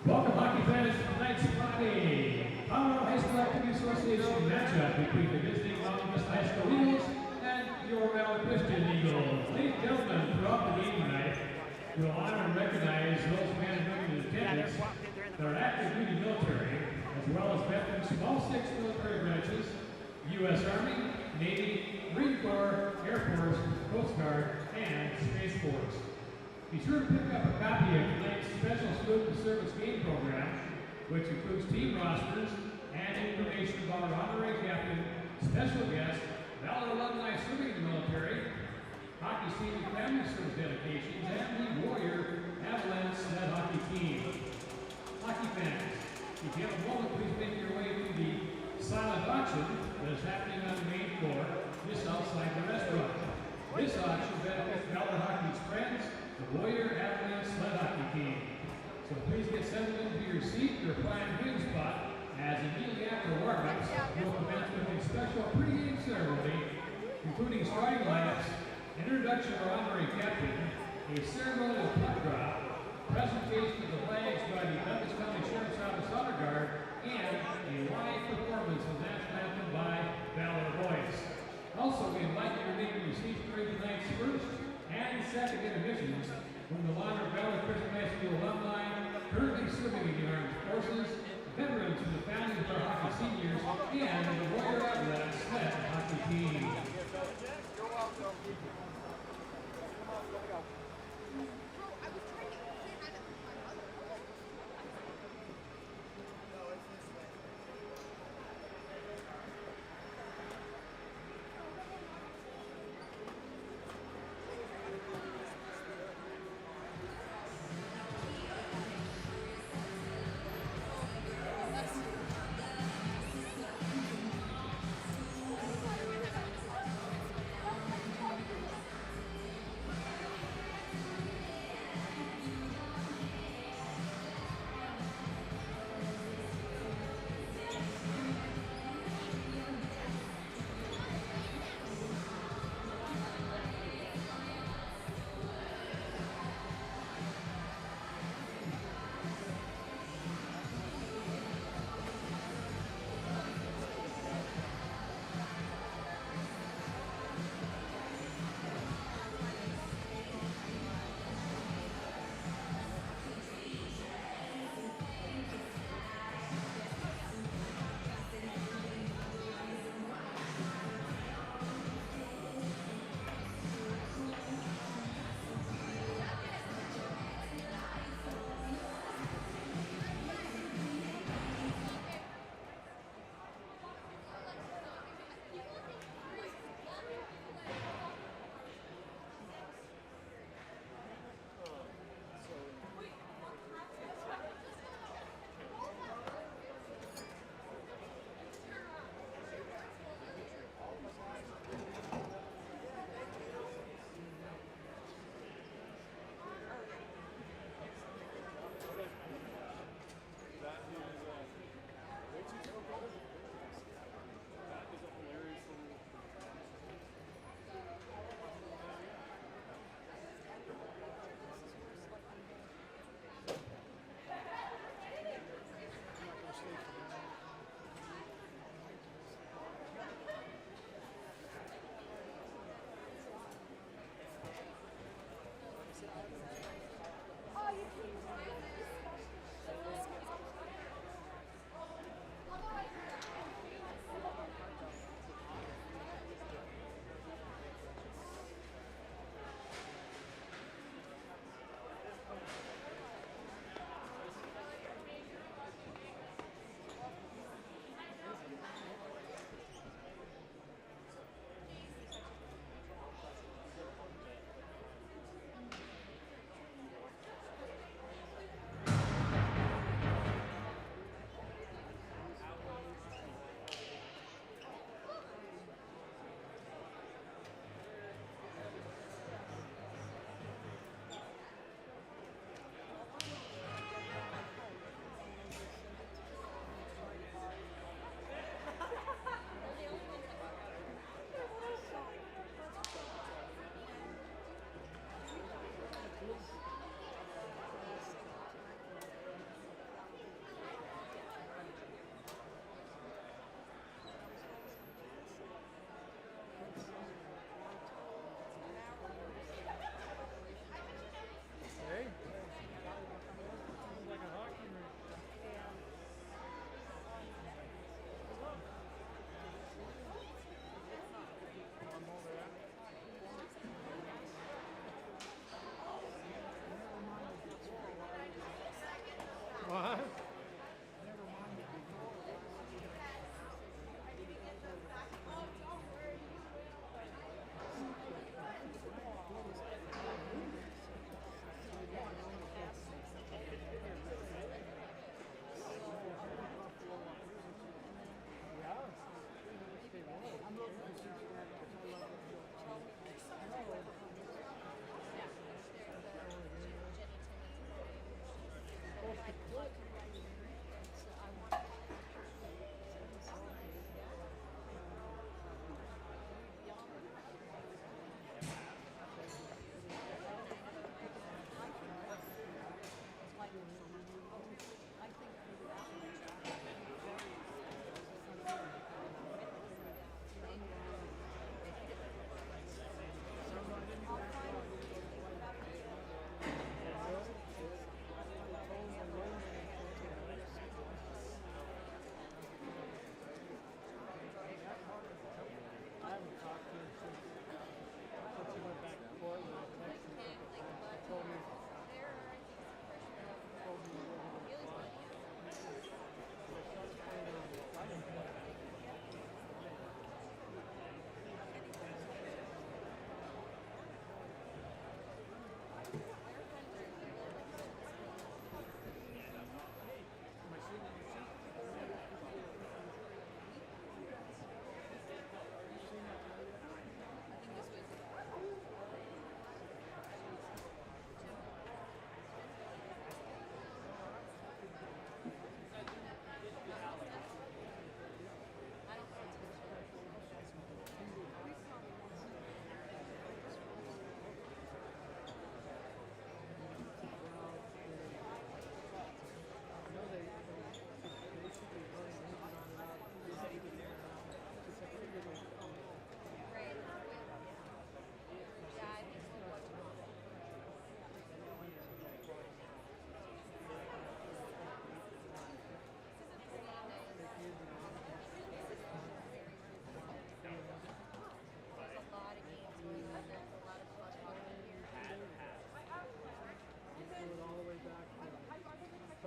Welcome, hockey fans, to tonight's Friday Valor High School Activity Association matchup between the visiting Mountain Vista High School Eagles and your Valor Christian Eagles. Ladies and gentlemen, throughout the game tonight, we'll honor and recognize those men and women in attendance that are active duty military, as well as veterans from all 6 military branches: U.S. Army, Navy, Marine Corps, Air Force, Coast Guard, and Space Force. Be sure to pick up a copy of tonight's special student service game program, which includes team rosters and information about our honorary captain, special guest, Valor alumni serving in the military, hockey senior family service dedications, and the Warrior Avalanche Sled Hockey Team. Hockey fans, if you have a moment, please make your way to the silent auction that is happening on the main floor just outside the restaurant. This auction benefits Valor Hockey's friends, the Warrior Avalanche Sled Hockey Team. So please get settled into your seat or prime viewing spot as immediately after warm-ups, we'll commence with a special pregame ceremony, including starting lineups, introduction of our honorary captain, a ceremonial puck drop, presentation of the flags by the Douglas County Sheriff's Office Honor Guard, and a live performance of national anthem by Valor Voice. Also, we invite you to make your receipts during tonight's first and second intermissions from the line of Valor Christian High School alumni currently serving in the armed forces, veterans from the families of our hockey seniors, and the Warrior Avalanche Sled Hockey Team. You're welcome.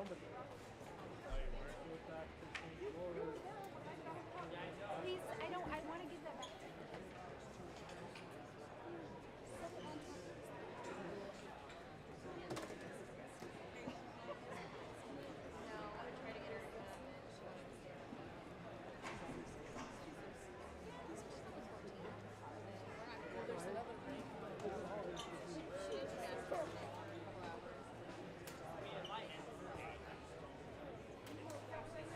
Please, I want to give that back to you. No, I would try to get her to come in. She wants to stay. There's another break. She just asked for a couple hours.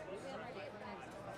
We have our date for next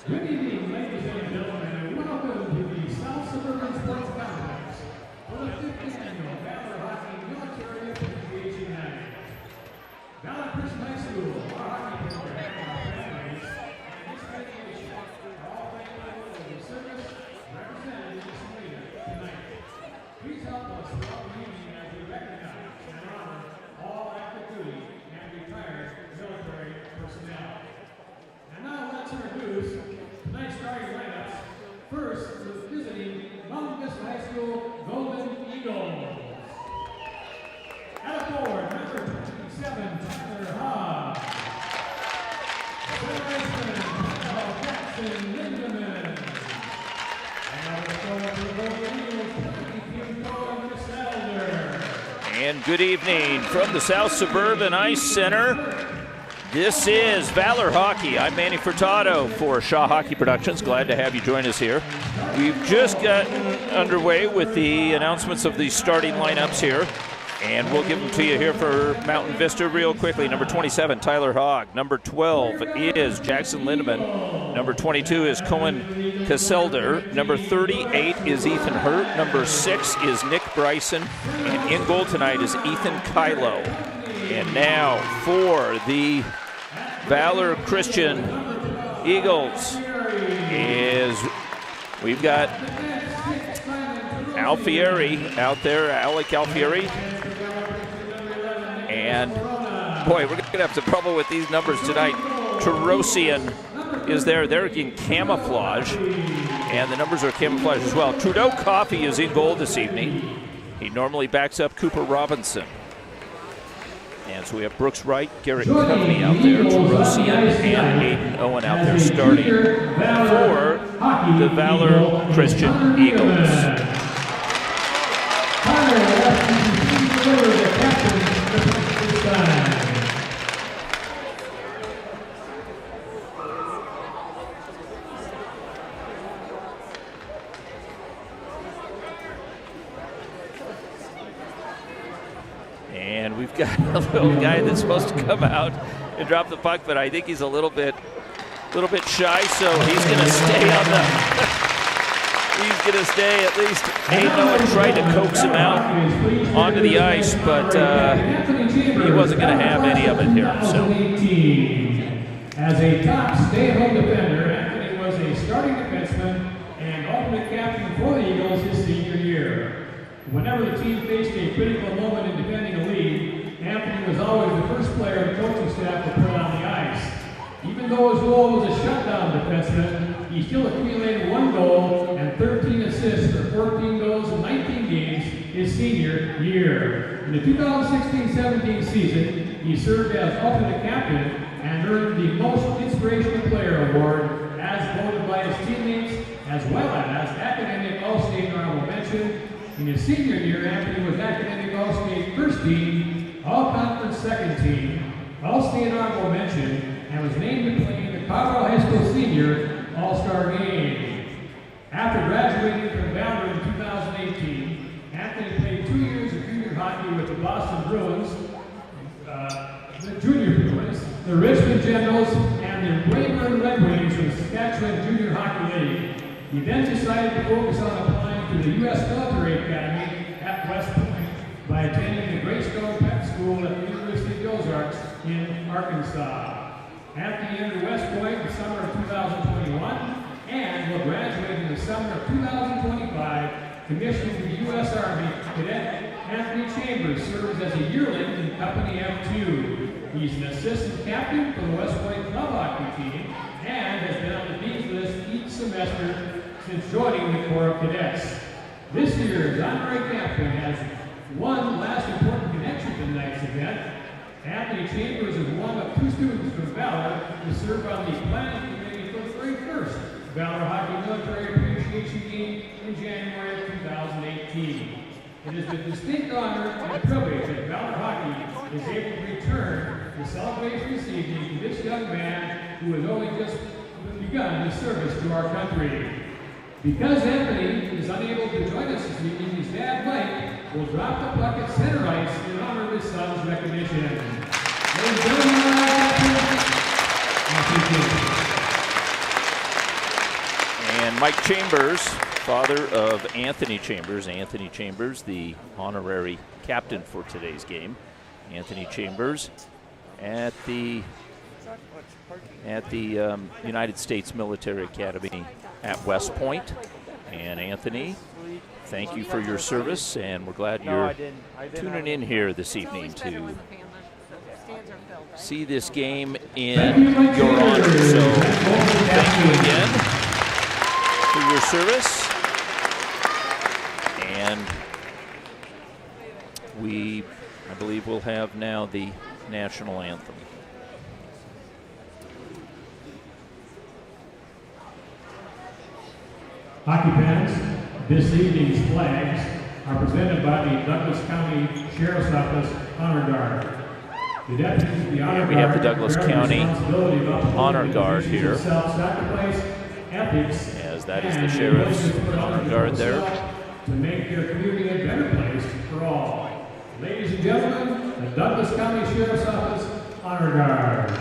Good evening, ladies and gentlemen, and welcome to the South Suburban Sports Complex for the 50th annual Valor Hockey Military Appreciation Night. Valor Christian High School, our hockey program, our families, and this graduation are all thankful for the service represented in this arena tonight. Please help us throughout the evening as we recognize and honor all active duty and retired military personnel. And now let's introduce tonight's starting lineups. First, with visiting Mount Vista High School Golden Eagles. At a forward, number 27, Tyler Hogg. Center iceman, Jackson Lindemann. And the forward for the Golden Eagles, Furtado. And good evening from the South Suburban Ice Center. This is Valor Hockey. I'm Manny Furtado for Shaw Hockey Productions. Glad to have you join us here. We've just gotten underway with the announcements of the starting lineups here, and we'll give them to you here for Mountain Vista real quickly. Number 27, Tyler Hogg. Number 12 is Jackson Lindemann. Number 22 is Cohen Kesselder. Number 38 is Ethan Hurt. Number 6 is Nick Bryson. And in goal tonight is Ethan Kylo. And now for the Valor Christian Eagles is we've got Alfieri out there, Alec Alfieri. And boy, we're gonna have some trouble with these numbers tonight. Tarosian is there. They're in camouflage, and the numbers are camouflage as well. Trudeau Coffey is in goal this evening. He normally backs up Cooper Robinson. And so we have Brooks Wright, Garrett Coveney out there, Tarosian, and Aiden Owen out there starting for the Valor Christian Eagles. And we've got a little guy that's supposed to come out and drop the puck, but I think he's a little bit shy, so he's going to stay on the. He's going to stay at least. Aiden Owen tried to coax him out onto the ice, but he wasn't going to have any of it here. So. As a top stay-at-home defender, Anthony was a starting defenseman and alternate captain for the Eagles his senior year. Whenever the team faced a critical moment in defending a lead, Anthony was always the first player the coaching staff to put on the ice. Even though his role was a shutdown defenseman, he still accumulated 1 goal and 13 assists for 14 goals in 19 games his senior year. In the 2016-17 season, he served as alternate captain and earned the Most Inspirational Player Award as voted by his teammates, as well as Academic All-State Honorable Mention. In his senior year, Anthony was Academic All-State First Team, All-Conference Second Team, All-State Honorable Mention, and was named to play in the Colorado High School Senior All-Star Game. After graduating from Valor in 2018, Anthony played 2 years of junior hockey with the Boston Bruins, the Junior Bruins, the Richmond Generals, and the Weyburn Red Wings from the Saskatchewan Junior Hockey League. He then decided to focus on applying to the U.S. Military Academy at West Point by attending the Greystone Prep School at the University of Ozarks in Arkansas. Anthony entered West Point in the summer of 2021 and will graduate in the summer of 2025, commissioned to the U.S. Army. Cadet Anthony Chambers serves as a yearling in Company F2. He's an assistant captain for the West Point club hockey team and has been on the Dean's list each semester since joining the Corps of Cadets. This year's honorary captain has one last important connection to tonight's event. Anthony Chambers is one of 2 students from Valor to serve on the planning committee for the very first Valor Hockey Military Appreciation Game in January of 2018. It is a distinct honor and privilege that Valor Hockey is able to return the celebration this evening to this young man who has only just begun his service to our country. Because Anthony is unable to join us this evening, his dad, Mike, will drop the puck at center ice in honor of his son's recognition. Ladies and gentlemen, And Mike Chambers, father of Anthony Chambers. Anthony Chambers, the honorary captain for today's game. Anthony Chambers at the United States Military Academy at West Point. And Anthony, thank you for your service, and we're glad you're tuning in here this evening to see this game in your honor. So thank you again for your service. And I believe we'll have now the national anthem. Hockey fans, this evening's flags are presented by the Douglas County Sheriff's Office Honor Guard. The deputies of the Honor Guard, we have the Douglas County Honor Guard here, ethics, as that is the Sheriff's Honor Guard there. To make their community a better place for all. Ladies and gentlemen, the Douglas County Sheriff's Office Honor Guard.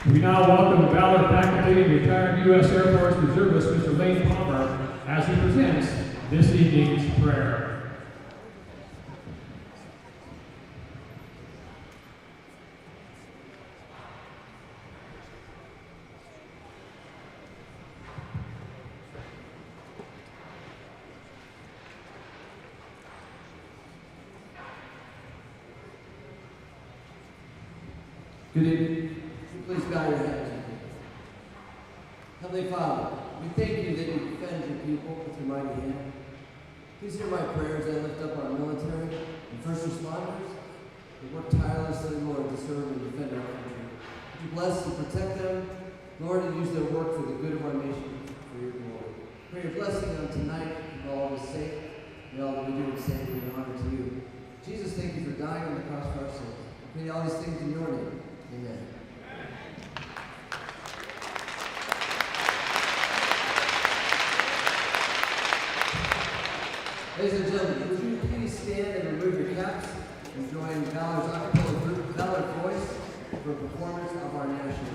We now welcome Valor faculty and retired U.S. Air Force reservist Mr. Lane Palmer as he presents this evening's prayer. Good evening. Please bow your heads. Heavenly Father, we thank you that you defend your people with your mighty hand. Please hear my prayers as I lift up our military and first responders who work tirelessly, Lord, to serve and defend our country. Would you bless and protect them, Lord, and use their work for the good of our nation for your glory. Pray your blessing on tonight and all of us safe, and all that we do and say we honor to you. Jesus, thank you for dying on the cross for our sins. I pray all these things in your name. Amen. Ladies and gentlemen, would you please stand and remove your caps and join Valor's acapella group, Valor Voice, for a performance of our national anthem.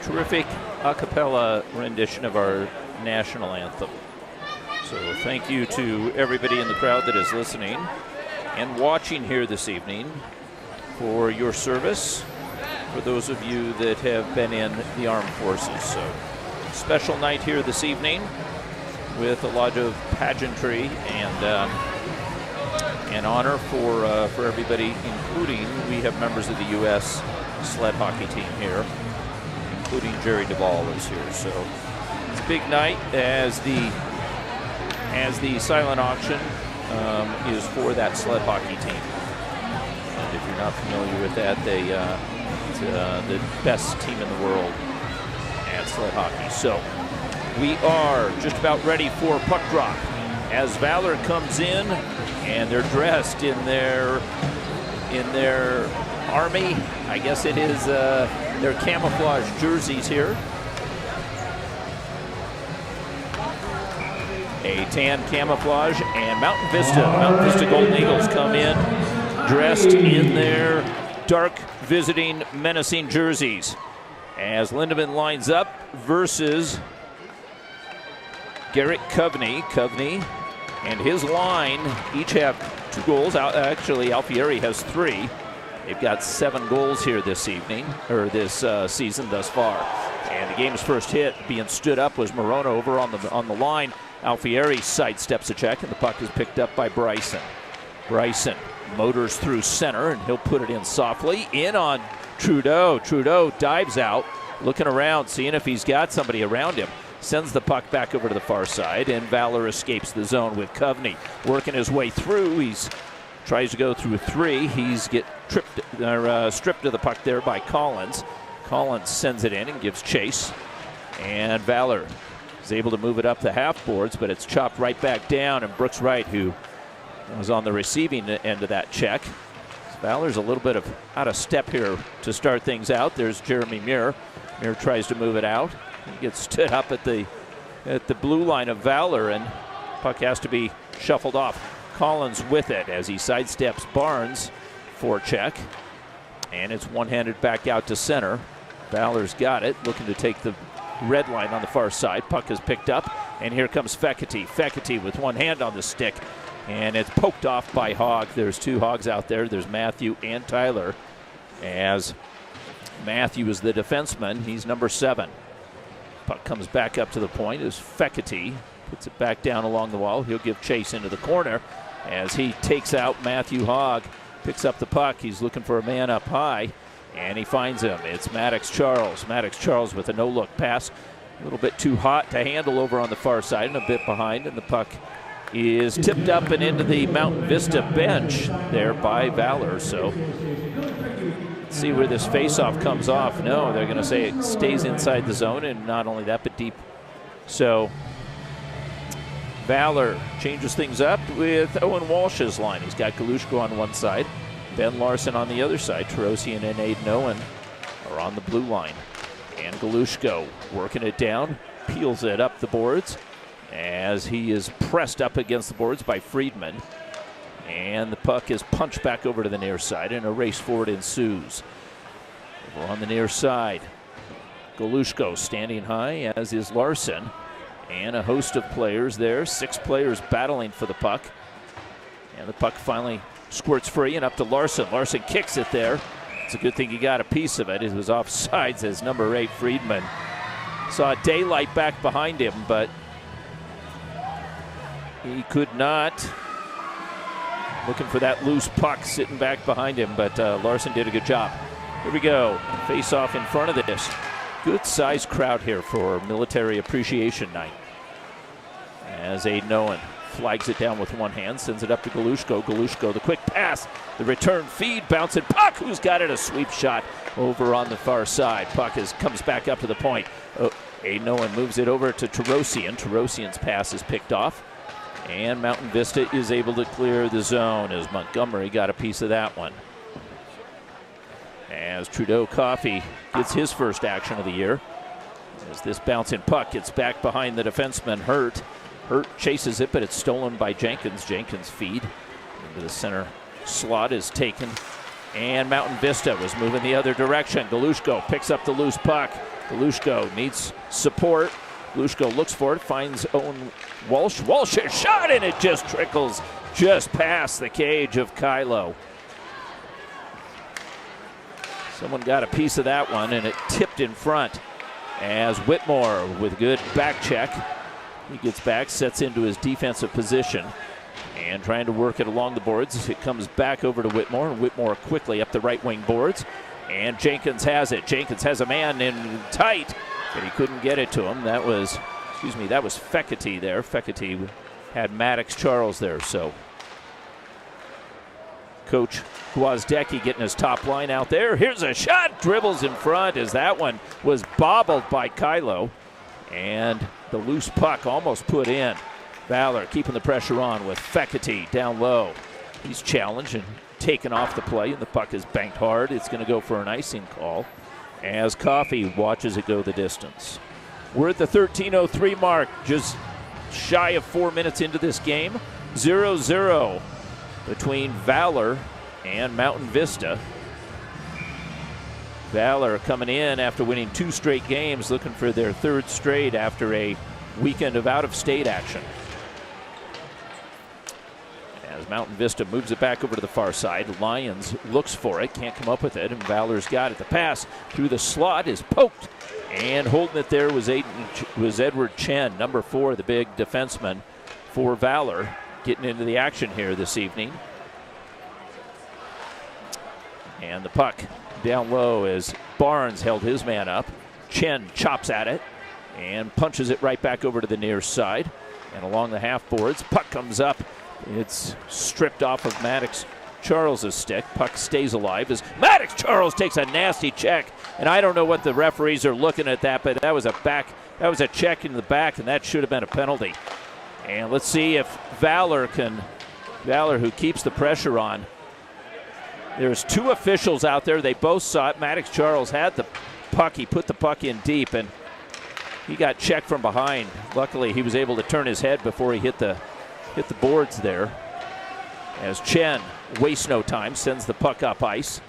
Terrific a cappella rendition of our national anthem. So thank you to everybody in the crowd that is listening and watching here this evening for your service, for those of you that have been in the armed forces. So special night here this evening with a lot of pageantry and honor for everybody, including we have members of the U.S. sled hockey team here, including Jerry Duvall is here. So it's a big night as the silent auction is for that sled hockey team. And if you're not familiar with that, it's the best team in the world at sled hockey. So we are just about ready for puck drop as Valor comes in, and they're dressed in their army, I guess it is, their camouflage jerseys here. A tan camouflage, and Mountain Vista Golden Eagles come in dressed in their dark visiting menacing jerseys as Lindemann lines up versus Garrett Coveney. Coveney and his line each have 2 goals. Actually, Alfieri has 3. They've got 7 goals here this evening, or this season thus far. And the game's first hit being stood up was Morona over on the line. Alfieri sidesteps a check, and the puck is picked up by Bryson. Bryson motors through center, and he'll put it in softly. In on Trudeau. Trudeau dives out, looking around, seeing if he's got somebody around him. Sends the puck back over to the far side, and Valor escapes the zone with Coveney working his way through. He's tries to go through 3. He's stripped of the puck there by Collins. Collins sends it in and gives chase, and Valor is able to move it up the half boards, but it's chopped right back down, and Brooks Wright, who was on the receiving end of that check. Valor's a little bit out of step here to start things out. There's Jeremy Muir. Muir tries to move it out. He gets stood up at the blue line of Valor, and puck has to be shuffled off. Collins with it as he sidesteps Barnes for check, and it's one-handed back out to center. Valor's got it, looking to take the red line on the far side. Puck is picked up, and here comes Fekete. Fekete with one hand on the stick, and it's poked off by Hogg. There's 2 Hogs out there. There's Matthew and Tyler, as Matthew is the defenseman. He's number 7. Puck comes back up to the point as Fekete puts it back down along the wall. He'll give chase into the corner as he takes out Matthew Hogg, picks up the puck. He's looking for a man up high, and he finds him. It's Maddox Charles. Maddox Charles with a no-look pass. A little bit too hot to handle over on the far side and a bit behind, and the puck is tipped up and into the Mountain Vista bench there by Valor. So let's see where this face-off comes off. No, they're going to say it stays inside the zone, and not only that, but deep. So Valor changes things up with Owen Walsh's line. He's got Galushko on one side, Ben Larson on the other side. Tarosian and Aiden Owen are on the blue line. And Galushko working it down, peels it up the boards as he is pressed up against the boards by Friedman. And the puck is punched back over to the near side, and a race forward ensues. Over on the near side, Galushko standing high, as is Larson. And a host of players there, 6 players battling for the puck. And the puck finally squirts free and up to Larson. Larson kicks it there. It's a good thing he got a piece of it. It was offsides as number 8, Friedman, saw daylight back behind him, but he could not. Looking for that loose puck sitting back behind him, but Larson did a good job. Here we go. Face off in front of this. Good sized crowd here for Military Appreciation Night. As Aiden Owen flags it down with one hand, sends it up to Galushko. Galushko, the quick pass, the return feed, bouncing puck. Who's got it? A sweep shot over on the far side. Puck comes back up to the point. Aiden Owen moves it over to Tarosian. Tarosian's pass is picked off, and Mountain Vista is able to clear the zone as Montgomery got a piece of that one. As Trudeau Coffey gets his first action of the year, as this bouncing puck gets back behind the defenseman Hurt. Hurt chases it, but it's stolen by Jenkins. Jenkins feed into the center slot is taken, and Mountain Vista was moving the other direction. Galushko picks up the loose puck. Galushko needs support. Galushko looks for it, finds Owen Walsh. Walsh's shot, and it just trickles just past the cage of Kylo. Someone got a piece of that one, and it tipped in front as Whitmore with good back check. He gets back, sets into his defensive position, and trying to work it along the boards. It comes back over to Whitmore, and Whitmore quickly up the right wing boards. And Jenkins has it. Jenkins has a man in tight, but he couldn't get it to him. That was Fekete there. Fekete had Maddox Charles there, so Coach Gwozdecki getting his top line out there. Here's a shot, dribbles in front as that one was bobbled by Kylo. And the loose puck almost put in. Valor keeping the pressure on with Fekete down low. He's challenged and taken off the play, and the puck is banked hard. It's going to go for an icing call as Coffey watches it go the distance. We're at the 13:03 mark, just shy of 4 minutes into this game. 0-0 between Valor and Mountain Vista. Valor coming in after winning 2 straight games, looking for their 3rd straight after a weekend of out-of-state action. As Mountain Vista moves it back over to the far side, Lyons looks for it, can't come up with it, and Valor's got it. The pass through the slot is poked, and holding it there was Edward Chen, number 4, the big defenseman for Valor, getting into the action here this evening. And the puck down low as Barnes held his man up. Chen chops at it and punches it right back over to the near side. And along the half boards, puck comes up. It's stripped off of Maddox Charles' stick. Puck stays alive as Maddox Charles takes a nasty check. And I don't know what the referees are looking at that, but that was a check in the back, and that should have been a penalty. And let's see if Valor, who keeps the pressure on. There's 2 officials out there. They both saw it. Maddox Charles had the puck. He put the puck in deep, and he got checked from behind. Luckily, he was able to turn his head before he hit the boards there. As Chen wastes no time, sends the puck up ice.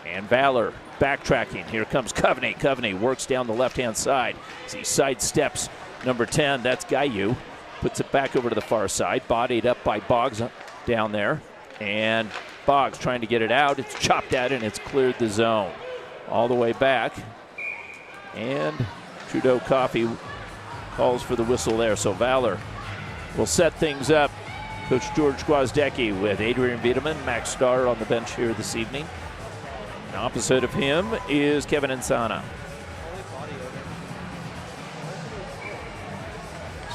And Valor backtracking. Here comes Coveney. Coveney works down the left-hand side as he sidesteps number 10. That's Gayu. Puts it back over to the far side. Bodied up by Boggs down there. And Boggs trying to get it out. It's chopped at and it's cleared the zone. All the way back. And Trudeau Coffey calls for the whistle there. So Valor will set things up. Coach George Gwozdecki with Adrian Wiedemann, Max Starr on the bench here this evening. And opposite of him is Kevin Insana.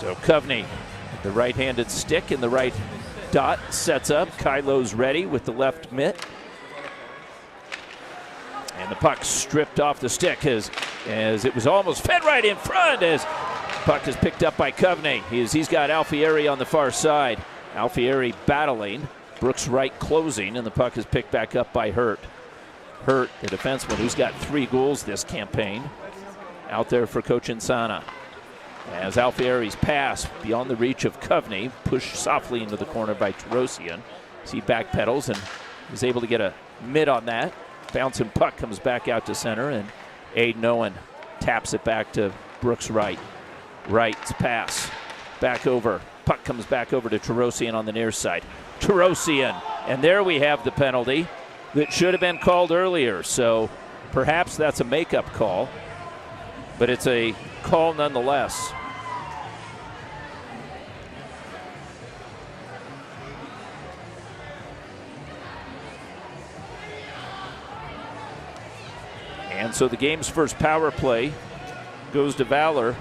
So Coveney, the right-handed stick in the right dot, sets up. Kylo's ready with the left mitt. And the puck stripped off the stick as it was almost fed right in front as puck is picked up by Coveney. He's got Alfieri on the far side. Alfieri battling. Brooks Wright closing, and the puck is picked back up by Hurt. Hurt, the defenseman who's got 3 goals this campaign, out there for Coach Insana. As Alfieri's pass beyond the reach of Coveney, pushed softly into the corner by Tarosian. He backpedals and is able to get a mid on that. Bouncing puck comes back out to center, and Aiden Owen taps it back to Brooks Wright. Wright's pass back over. Puck comes back over to Tarosian on the near side. Tarosian, and there we have the penalty that should have been called earlier. So perhaps that's a makeup call, but it's a call nonetheless. And so the game's first power play goes to Valor.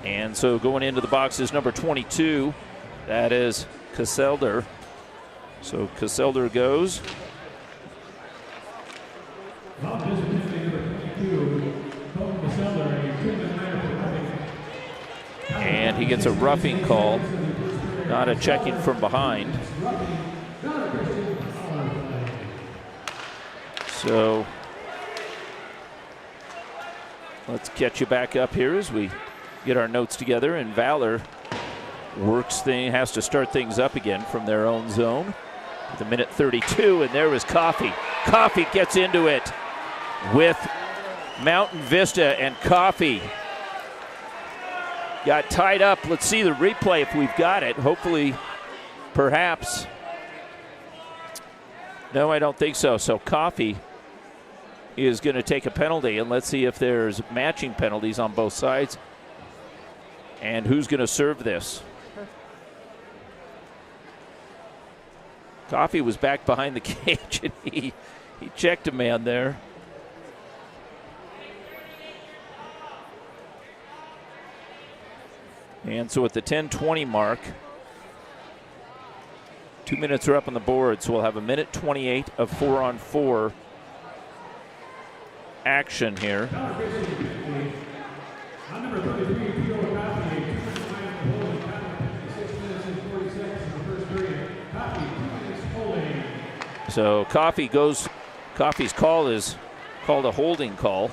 And so going into the box is number 22. That is Casselder. So Casselder goes. And he gets a roughing call, not a checking from behind. So let's catch you back up here as we get our notes together, and Valor has to start things up again from their own zone with a minute 32, and there was Coffey. Coffey gets into it with Mountain Vista, and Coffey got tied up. Let's see the replay if we've got it. Hopefully, perhaps. No, I don't think so. So Coffey is going to take a penalty, and let's see if there's matching penalties on both sides. And who's going to serve this? Coffee was back behind the cage, and he checked a man there. And so at the 10:20 mark, 2 minutes are up on the board, so we'll have 1:28 of 4-on-4 action here. So Coffee's call is called a holding call.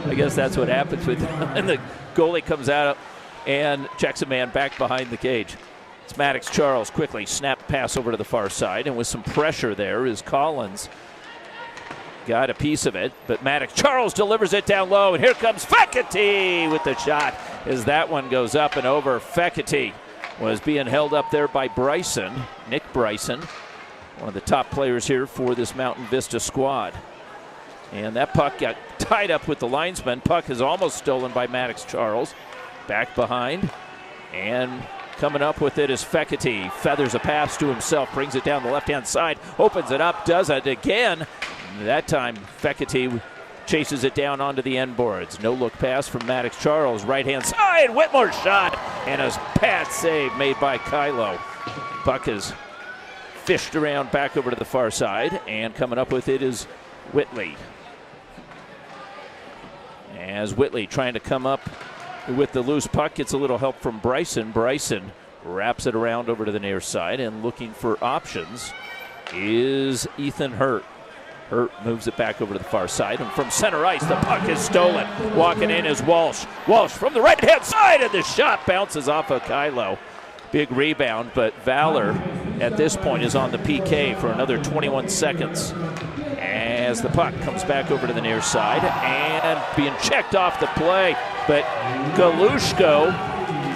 I guess that's what happens with and the goalie comes out and checks a man back behind the cage. It's Maddox Charles quickly snap pass over to the far side, and with some pressure there is Collins. Got a piece of it, but Maddox Charles delivers it down low, and here comes Fekete with the shot as that one goes up and over. Fekete was being held up there by Bryson, Nick Bryson, one of the top players here for this Mountain Vista squad. And that puck got tied up with the linesman. Puck is almost stolen by Maddox Charles. Back behind, and coming up with it is Fekete. Feathers a pass to himself, brings it down the left-hand side, opens it up, does it again. That time, Fekete chases it down onto the end boards. No-look pass from Maddox Charles, right-hand side, Whitmore's shot, and a pad save made by Kylo. Puck is fished around back over to the far side, and coming up with it is Whitley. As Whitley trying to come up with the loose puck, gets a little help from Bryson. Bryson wraps it around over to the near side, and looking for options is Ethan Hurt. Hurt moves it back over to the far side, and from center ice, the puck is stolen. Walking in is Walsh. Walsh from the right-hand side, and the shot bounces off of Kylo. Big rebound, but Valor at this point is on the PK for another 21 seconds. As the puck comes back over to the near side and being checked off the play, but Galushko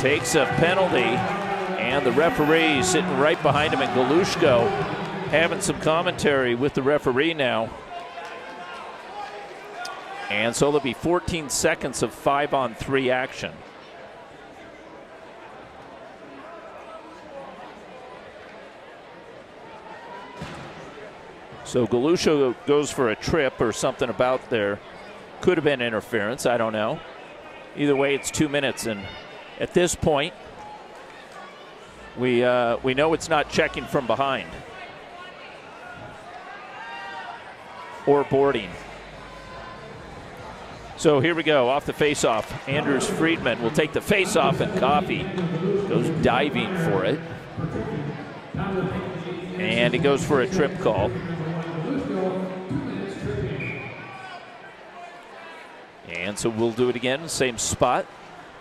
takes a penalty, and the referee is sitting right behind him, and Galushko having some commentary with the referee now. And so there'll be 14 seconds of 5-on-3 action. So Galushko goes for a trip or something about there. Could have been interference, I don't know. Either way, it's 2 minutes, and at this point, we know it's not checking from behind or boarding. So here we go, off the face-off. Anders Friedman will take the face-off, and Coffee goes diving for it. And he goes for a trip call. And so we'll do it again, same spot.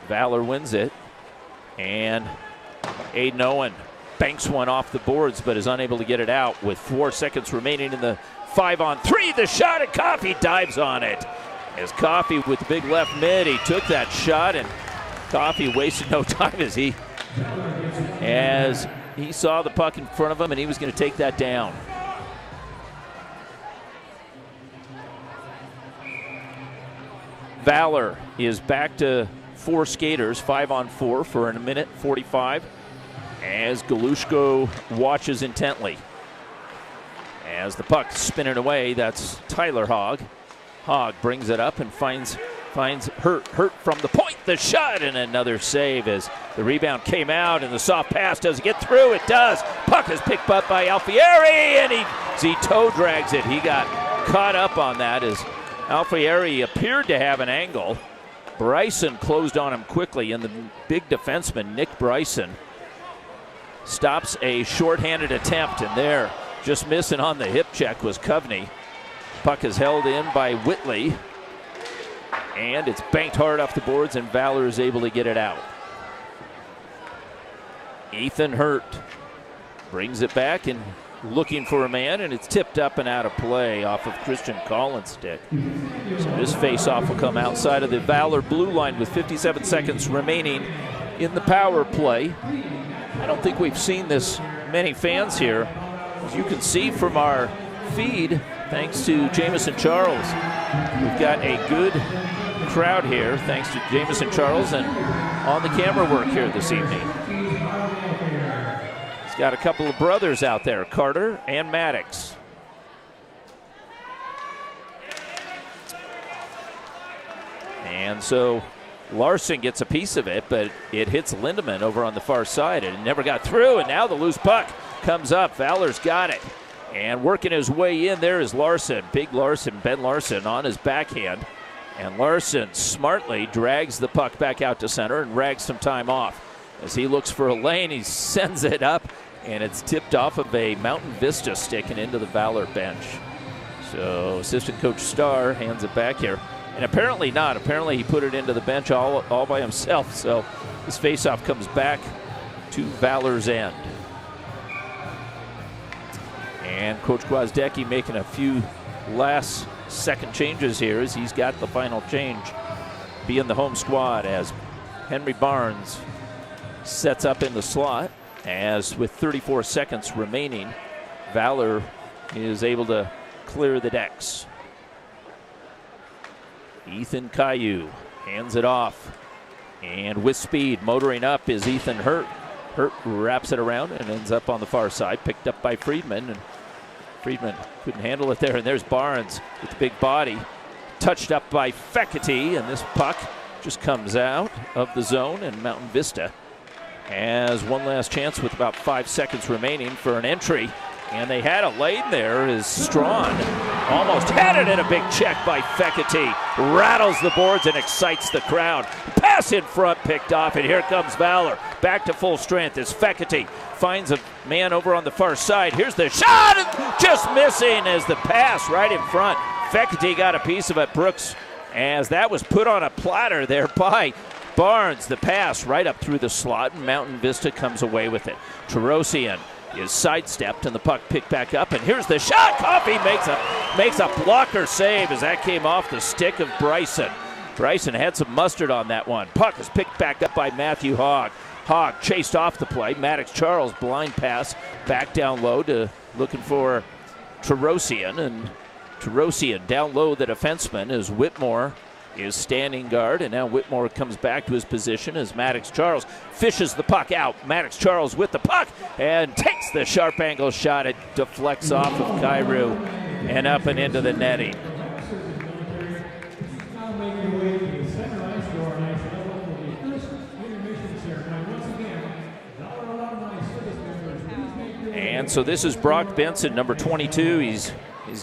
Valor wins it. And Aiden Owen banks one off the boards, but is unable to get it out with 4 seconds remaining in the 5-on-3. The shot, and Coffee dives on it. As Coffee with the big left mid, he took that shot, and Coffee wasted no time as he saw the puck in front of him, and he was going to take that down. Valor is back to 4 skaters, 5-on-4 for a minute 45, as Galushko watches intently. As the puck's spinning away, that's Tyler Hogg. Hogg brings it up and finds Hurt from the point, the shot, and another save as the rebound came out, and the soft pass does it get through? It does. Puck is picked up by Alfieri, and he toe drags it. He got caught up on that as Alfieri appeared to have an angle. Bryson closed on him quickly, and the big defenseman, Nick Bryson, stops a shorthanded attempt, and there, just missing on the hip check was Coveney. Puck is held in by Whitley, and it's banked hard off the boards, and Valor is able to get it out. Ethan Hurt brings it back and looking for a man, and it's tipped up and out of play off of Christian Collins' stick. So this face-off will come outside of the Valor blue line with 57 seconds remaining in the power play. I don't think we've seen this many fans here. As you can see from our feed, thanks to Jamison Charles, we've got a good crowd here, thanks to Jamison Charles and on the camera work here this evening. He's got a couple of brothers out there, Carter and Maddox. And so Larson gets a piece of it, but it hits Lindemann over on the far side, and it never got through, and now the loose puck comes up. Valor's got it. And working his way in there is Larson. Big Larson, Ben Larson, on his backhand. And Larson smartly drags the puck back out to center and rags some time off. As he looks for a lane, he sends it up, and it's tipped off of a Mountain Vista stick and into the Valor bench. So assistant coach Starr hands it back here. And apparently not. Apparently he put it into the bench all by himself. So this faceoff comes back to Valor's end. And Coach Gwozdecki making a few last second changes here as he's got the final change being the home squad, as Henry Barnes sets up in the slot, as with 34 seconds remaining, Valor is able to clear the decks. Ethan Caillou hands it off, and with speed motoring up is Ethan Hurt. Hurt wraps it around and ends up on the far side, picked up by Friedman, and Friedman couldn't handle it there, and there's Barnes with the big body, touched up by Fecity, and this puck just comes out of the zone, and Mountain Vista has one last chance with about 5 seconds remaining for an entry, and they had a lane there as Strawn almost had it, in a big check by Fecity, rattles the boards and excites the crowd. Pass in front picked off, and here comes Valor back to full strength as Fecity finds a man over on the far side. Here's the shot, and just missing as the pass right in front. Fecity got a piece of it, Brooks, as that was put on a platter there by Barnes. The pass right up through the slot, and Mountain Vista comes away with it. Terosian is sidestepped, and the puck picked back up, and here's the shot. Coffey makes a blocker save as that came off the stick of Bryson. Bryson had some mustard on that one. Puck is picked back up by Matthew Hogg. Hogg chased off the play. Maddox Charles blind pass back down low to looking for Terosian, and Terosian down low the defenseman as Whitmore is standing guard, and now Whitmore comes back to his position as Maddox Charles fishes the puck out. Maddox Charles with the puck and takes the sharp angle shot. It deflects off of Caillou and up and into the netting. Now making your way to the center ice for our nice level for the first intermission ceremony. Once again, Valor alumni service members, please make your way. And so this is Brock Benson, number 22. He's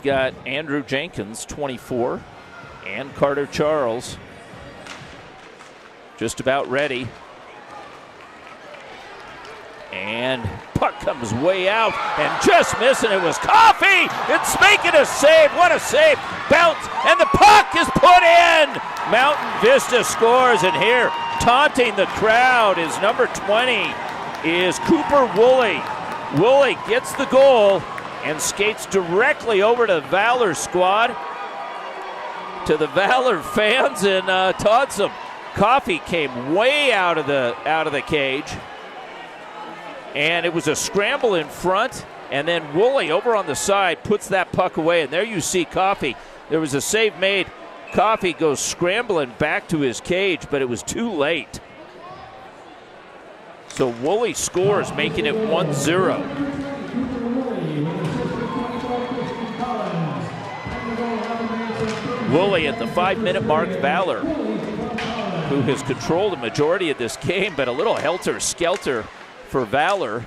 got Andrew Jenkins, 24. And Carter Charles just about ready. And puck comes way out and just missing. It was Coffey. It's making a save. What a save. Bounce, and the puck is put in. Mountain Vista scores, and here taunting the crowd is number 20 is Cooper Woolley. Woolley gets the goal and skates directly over to the Valor squad, to the Valor fans, and taunts them. Coffey came way out of the cage, and it was a scramble in front, and then Woolley over on the side puts that puck away, and there you see Coffey. There was a save made. Coffey goes scrambling back to his cage, but it was too late. So Woolley scores, making it 1-0. Woolley at the 5-minute mark. Valor, who has controlled the majority of this game, but a little helter-skelter for Valor.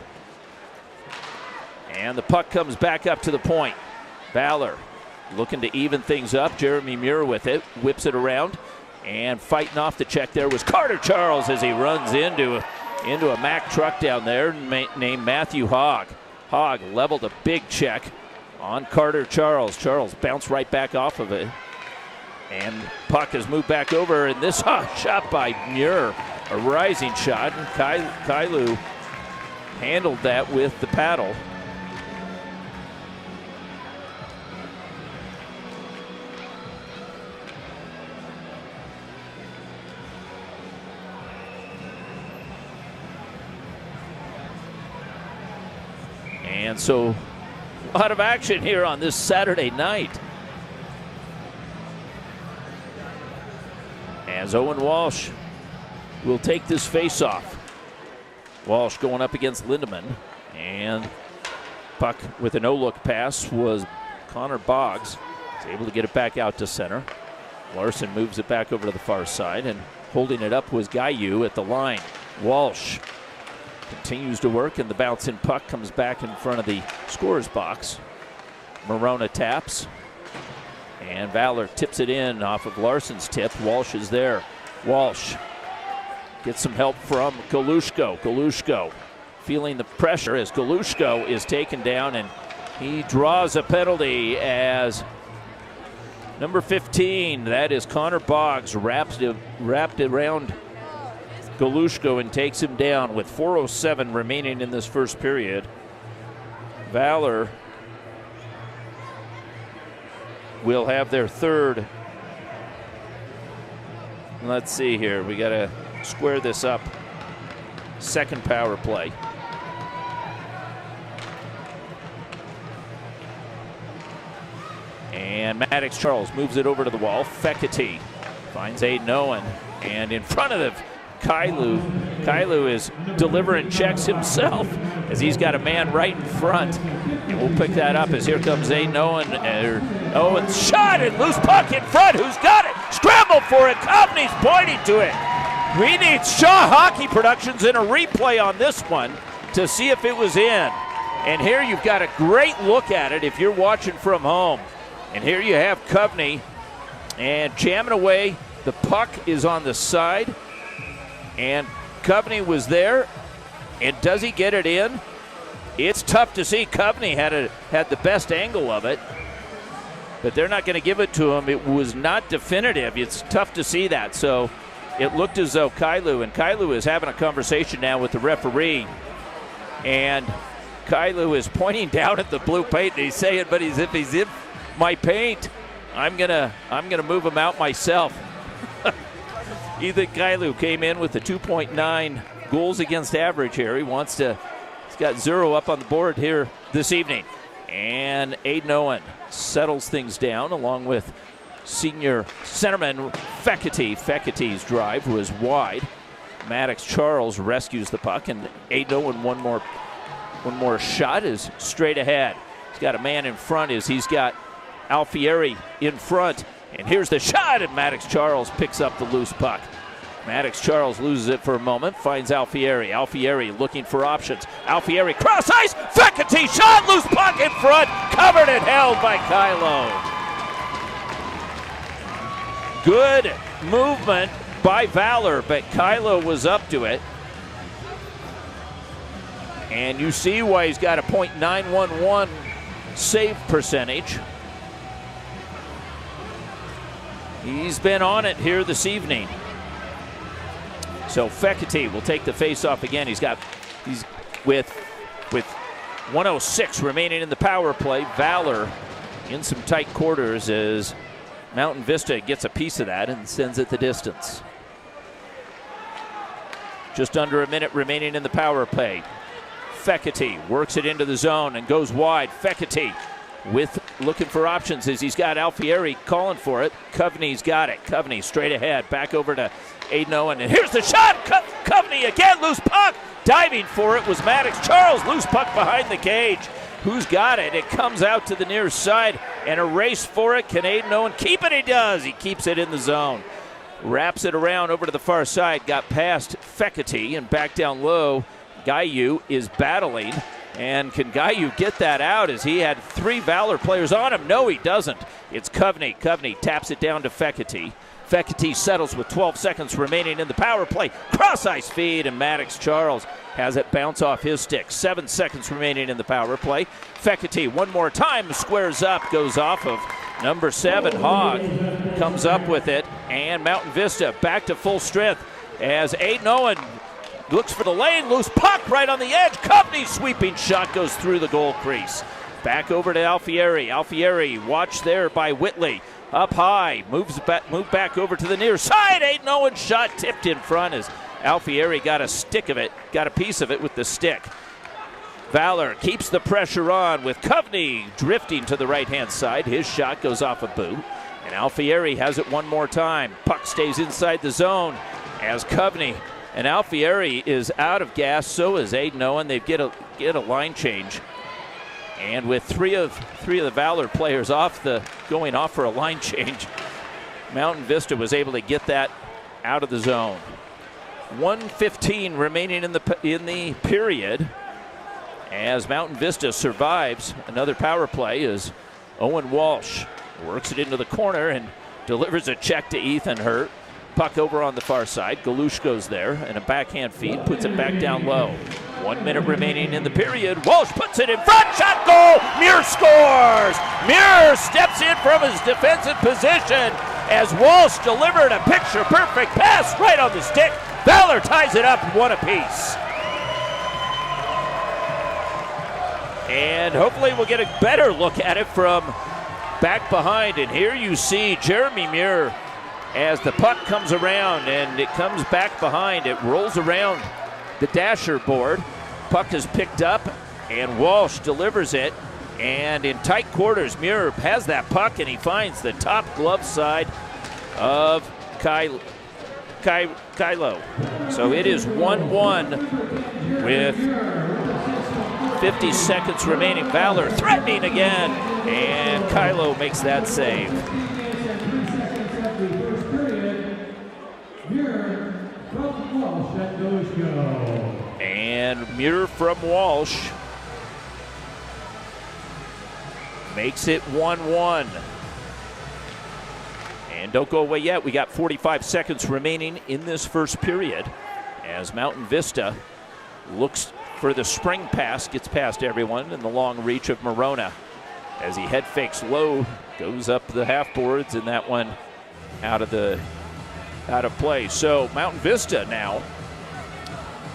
And the puck comes back up to the point. Valor looking to even things up. Jeremy Muir with it, whips it around, and fighting off the check there was Carter Charles as he runs into a Mack truck down there named Matthew Hogg. Hogg leveled a big check on Carter Charles. Charles bounced right back off of it. And puck has moved back over, and this shot by Muir, a rising shot, and Caillou handled that with the paddle. And so a lot of action here on this Saturday night, as Owen Walsh will take this face-off. Walsh going up against Lindemann, And puck with a no-look pass was Connor Boggs. He's able to get it back out to center. Larson moves it back over to the far side, and holding it up was Gayu at the line. Walsh continues to work, and the bounce-in puck comes back in front of the scorer's box. Morona taps, and Valor tips it in off of Larson's tip. Walsh is there. Walsh gets some help from Galushko. Galushko feeling the pressure as Galushko is taken down, and he draws a penalty as number 15, that is Connor Boggs, wrapped around Galushko and takes him down with 4:07 remaining in this first period. Valor will have their third. Let's see here. We got to square this up. Second power play. And Maddox Charles moves it over to the wall. Fekete finds Aiden Owen. And in front of the Kailu is delivering checks himself as he's got a man right in front. And we'll pick that up as here comes Aiden Owen. Owen's shot and loose puck in front. Who's got it? Scramble for it. Company's pointing to it. We need Shaw Hockey Productions in a replay on this one to see if it was in. And here you've got a great look at it if you're watching from home. And here you have Coveney and jamming away. The puck is on the side, and Coveney was there. And does he get it in? It's tough to see. Coveney had the best angle of it, but they're not going to give it to him. It was not definitive. It's tough to see that. So it looked as though Kailu is having a conversation now with the referee, and Kailu is pointing down at the blue paint, and he's saying, but if he's in my paint, I'm gonna move him out myself. Ethan Kailu came in with a 2.9 goals against average here. He's got 0 up on the board here this evening. And Aiden Owen settles things down along with senior centerman Fekete. Fekete's drive was wide. Maddox Charles rescues the puck, and Aiden Owen one more shot is straight ahead. He's got a man in front as he's got Alfieri in front, and here's the shot, and Maddox Charles picks up the loose puck. Maddox Charles loses it for a moment, finds Alfieri. Alfieri looking for options. Alfieri cross ice, Fekete shot, loose puck in front, covered and held by Kylo. Good movement by Valor, but Kylo was up to it. And you see why he's got a .911 save percentage. He's been on it here this evening. So Fekete will take the face-off again. He's with 1:06 remaining in the power play. Valor in some tight quarters as Mountain Vista gets a piece of that and sends it the distance. Just under a minute remaining in the power play. Fekete works it into the zone and goes wide. Fekete looking for options as he's got Alfieri calling for it. Coveney's got it. Coveney straight ahead. Back over to Aiden Owen. And here's the shot. Coveney again. Loose puck. Diving for it was Maddox Charles. Loose puck behind the cage. Who's got it? It comes out to the near side. And a race for it. Can Aiden Owen keep it? He does. He keeps it in the zone. Wraps it around over to the far side. Got past Fekete and back down low. Gayu is battling. And can Gayu get that out as he had 3 Valor players on him? No, he doesn't. It's Coveney. Coveney taps it down to Fekete. Fekete settles with 12 seconds remaining in the power play. Cross-ice feed, and Maddox Charles has it bounce off his stick. 7 seconds remaining in the power play. Fekete one more time, squares up, goes off of number 7, Hogg. Comes up with it, and Mountain Vista back to full strength as Aiden Owen looks for the lane, loose puck right on the edge. Coveney's sweeping shot goes through the goal crease. Back over to Alfieri. Alfieri watched there by Whitley. Up high, move back over to the near side. Aiden Owen's shot tipped in front as Alfieri got a piece of it with the stick. Valor keeps the pressure on with Coveney drifting to the right-hand side. His shot goes off a boot, and Alfieri has it one more time. Puck stays inside the zone as Coveney and Alfieri is out of gas. So is Aiden Owen. They get get a line change. And with three of the Valor players going off for a line change, Mountain Vista was able to get that out of the zone. 1:15 remaining in the period as Mountain Vista survives another power play as Owen Walsh works it into the corner and delivers a check to Ethan Hurt. Puck over on the far side. Galush goes there and a backhand feed puts it back down low. 1 minute remaining in the period. Walsh puts it in front. Shot goal. Muir scores. Muir steps in from his defensive position as Walsh delivered a picture-perfect pass right on the stick. Valor ties it up one apiece. And hopefully we'll get a better look at it from back behind. And here you see Jeremy Muir as the puck comes around and it comes back behind. It rolls around the dasher board. Puck is picked up and Walsh delivers it. And in tight quarters, Muir has that puck and he finds the top glove side of Kylo. So it is 1-1 with 50 seconds remaining. Valor threatening again, and Kylo makes that save. And Muir from Walsh makes it 1-1. And don't go away yet. We got 45 seconds remaining in this first period as Mountain Vista looks for the spring pass, gets past everyone, and the long reach of Morona as he head fakes low, goes up the half boards, and that one out of play. So Mountain Vista now,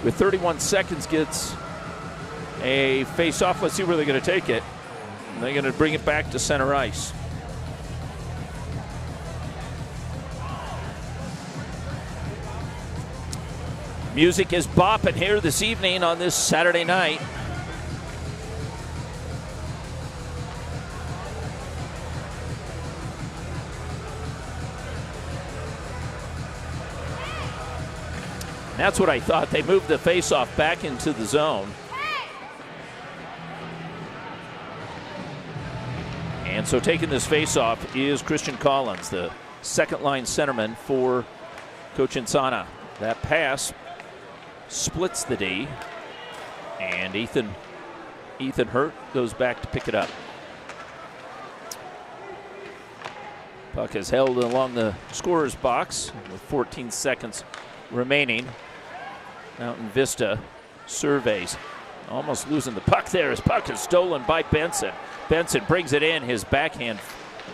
with 31 seconds, gets a face-off. Let's see where they're going to take it. They're going to bring it back to center ice. Music is bopping here this evening on this Saturday night. And that's what I thought. They moved the faceoff back into the zone. And so taking this faceoff is Christian Collins, the second line centerman for Coach Insana. That pass splits the D, and Ethan Hurt goes back to pick it up. Puck is held along the scorer's box with 14 seconds remaining. Mountain Vista surveys, almost losing the puck there. His puck is stolen by Benson. Benson brings it in. His backhand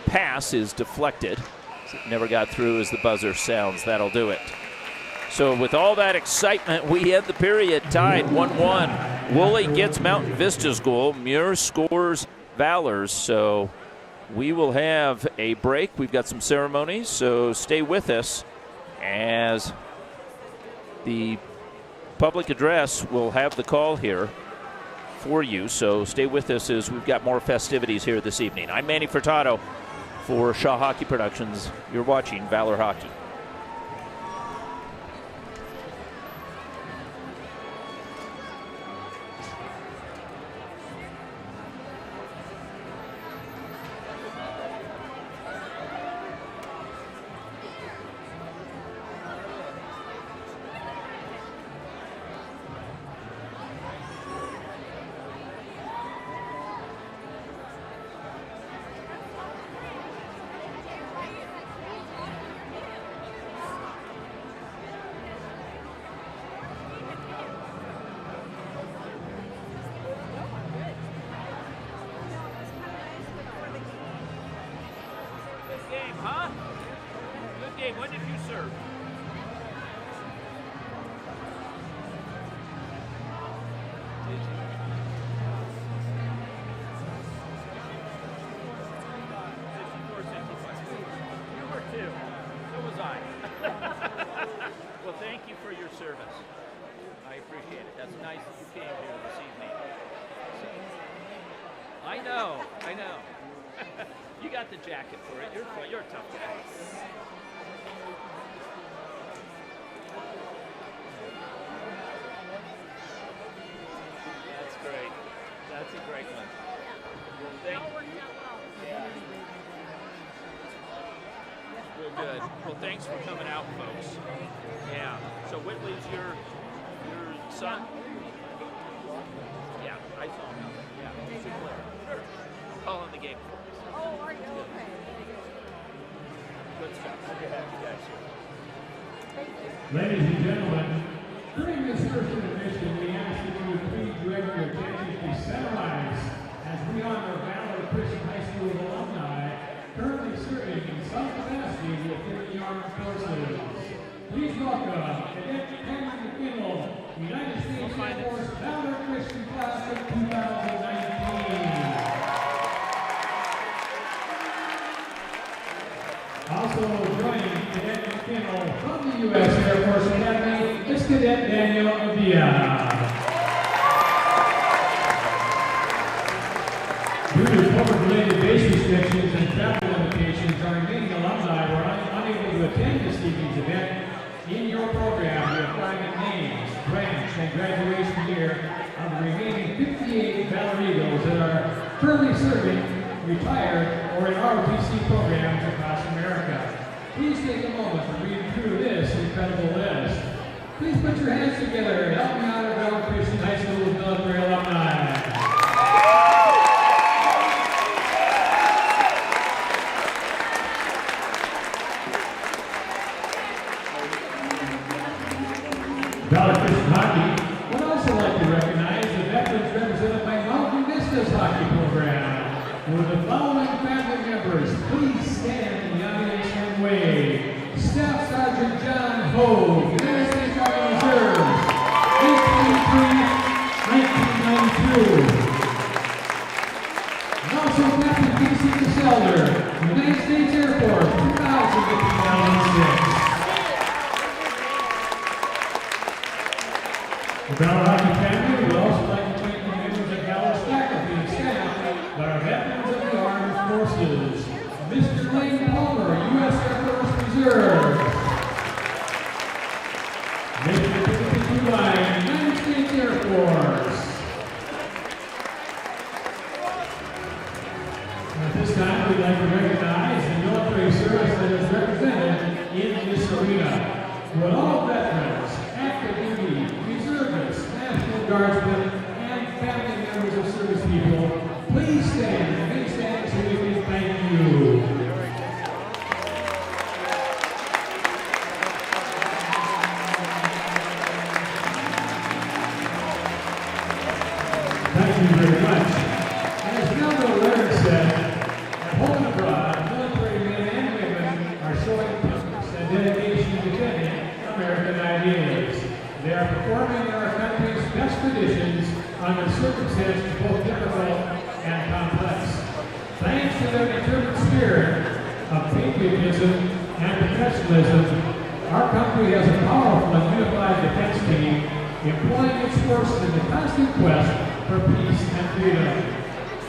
pass is deflected. It never got through as the buzzer sounds. That'll do it. So with all that excitement, we end the period tied 1-1. Woolley gets Mountain Vista's goal. Muir scores Valor's. So we will have a break. We've got some ceremonies, so stay with us as the public address will have the call here for you. So stay with us as we've got more festivities here this evening. I'm Manny Furtado for Shaw Hockey Productions. You're watching Valor Hockey. When did you serve? You were too. So was I. Well, thank you for your service. I appreciate it. That's nice that you came here this evening. I know. You got the jacket for it. You're a tough guy. That's great. great one. Yeah. It all worked out well. Yeah. Well, good. Well, thanks for coming out, folks. Yeah. So Whitley's your son? Yeah, I saw him. Yeah, he's a player. Sure. I'm calling the game for us. Oh, are you? Okay. Good stuff. Good to have you guys here. Thank you. Ladies and gentlemen, during this first intermission, we ask that you would please direct your attention to ceremonies as we honor Valor Christian High School alumni currently serving in some capacity within the armed forces. Please welcome Cadet Cameron McKinnell, United States Air Force Valor Christian Class of 2019. Also joining Cadet McKinnell from the U.S. Air Force Academy is Cadet Daniel Avia. Due to COVID-related base restrictions and travel limitations, our remaining alumni were unable to attend this evening's event. In your program, we have private names, branch, and graduation year of the remaining 58 Valor Eagles that are currently serving, retired, or in ROTC programs across America. Please take a moment to read through this incredible list. Please put your hands together and help me honor Valor Christian High School's military alumni. Valor Christian Hockey would also like to recognize the veterans represented by Mountain Vista's hockey program. Would the following family members please stand in the audience and wave? Staff Sergeant John Hogue, United States Army Reserves, 1893-1992. And also Captain Casey Caselder, United States Air Force, 2000-2006. The Valor Hockey family would also like to thank the members of Valor's faculty and staff that are veterans of the Armed Forces. Mr. Lane Palmer, U.S. Air Force Reserve. Mr. Timothy Kuline, United States Air Force. At this time, we'd like to recognize the military service that is represented in this arena. Would all veterans, active duty, reservists, National Guardsmen, and family members of service people, please stand and make stand so we can thank you. Thank you very much. As Melville Leonard said, at home and abroad, military men and women are showing purpose and dedication to defending American ideas. They are performing our country's best traditions under circumstances both difficult and complex. Thanks to their determined spirit of patriotism and professionalism, our country has a powerful and unified defense team employing its forces in the constant quest for peace and freedom.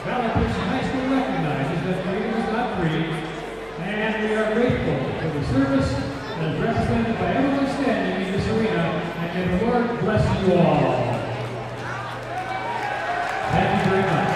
Valor Christian High School recognizes that freedom is not free, and we are grateful for the service that is represented by everyone standing in this arena, and may the Lord bless you all. Thank you very much.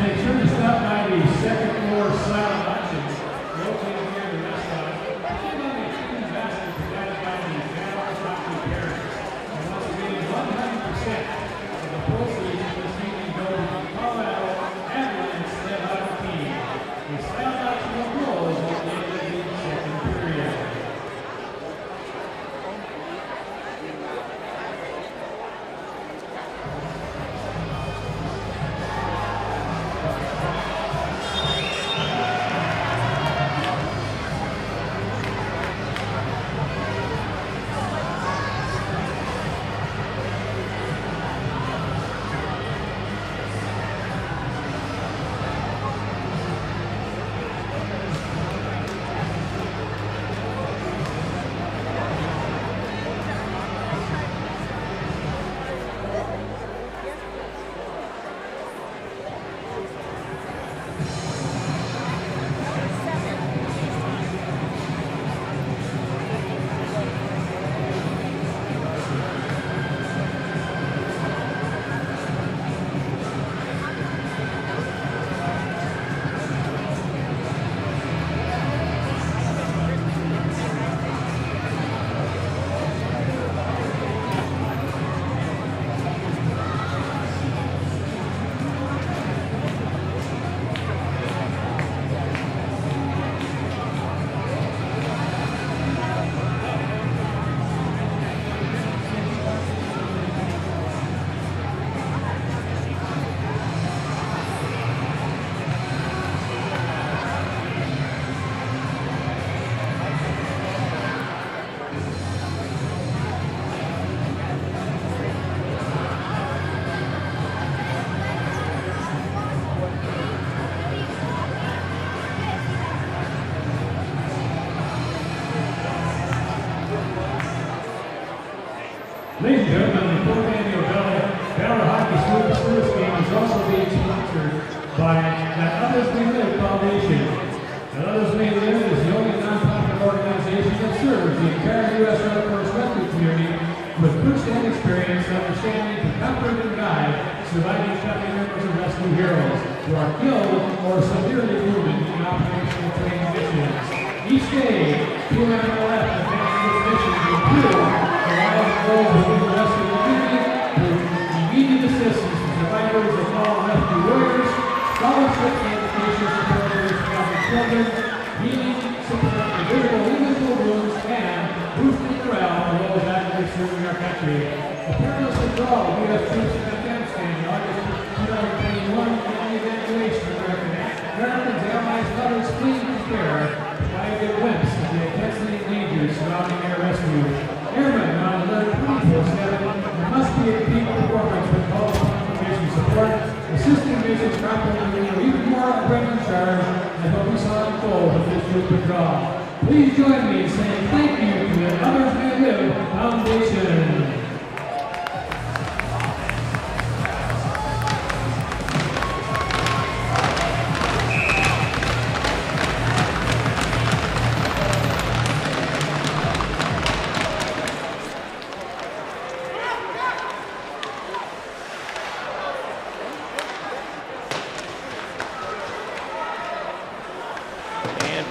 make sure to stop by the second floor silent auctions located here in the restaurant. Pick up a chicken basket provided by the Valor Hockey parents. And once again, 100% of the proceeds of this evening go to the Colorado Avalanche Hockey team. The silent auction will close at the end of the second period. Ladies and gentlemen, the fourth annual Valor Hockey Student Service Game is also being sponsored by That Others May Live Foundation. That Others May Live is the only nonprofit organization that serves the entire U.S. Red Cross rescue community with first-hand experience, understanding, to comfort and guide surviving family members of rescue heroes who are killed or severely wounded in operational training missions. Each day, PMLF advances its mission to improve the lives of those within the rescue community through immediate assistance to survivors of fallen rescue warriors, scholarship and education support for trafficked children, healing, support for physical and mental wounds, and boosting morale for those actively serving our country. The perilous withdrawal of U.S. troops in Afghanistan in August 2021 and the evacuation of Americans, allies, and others fleeing from terror provide a glimpse of the intensity and dangers surrounding air rescue. Airmen on alert 24/7 must be a peak performance with all information support, assisting missions properly even more aggressive charge than what we saw unfold with this troop withdrawal. Please join me in saying thank you to the Others May Live Foundation.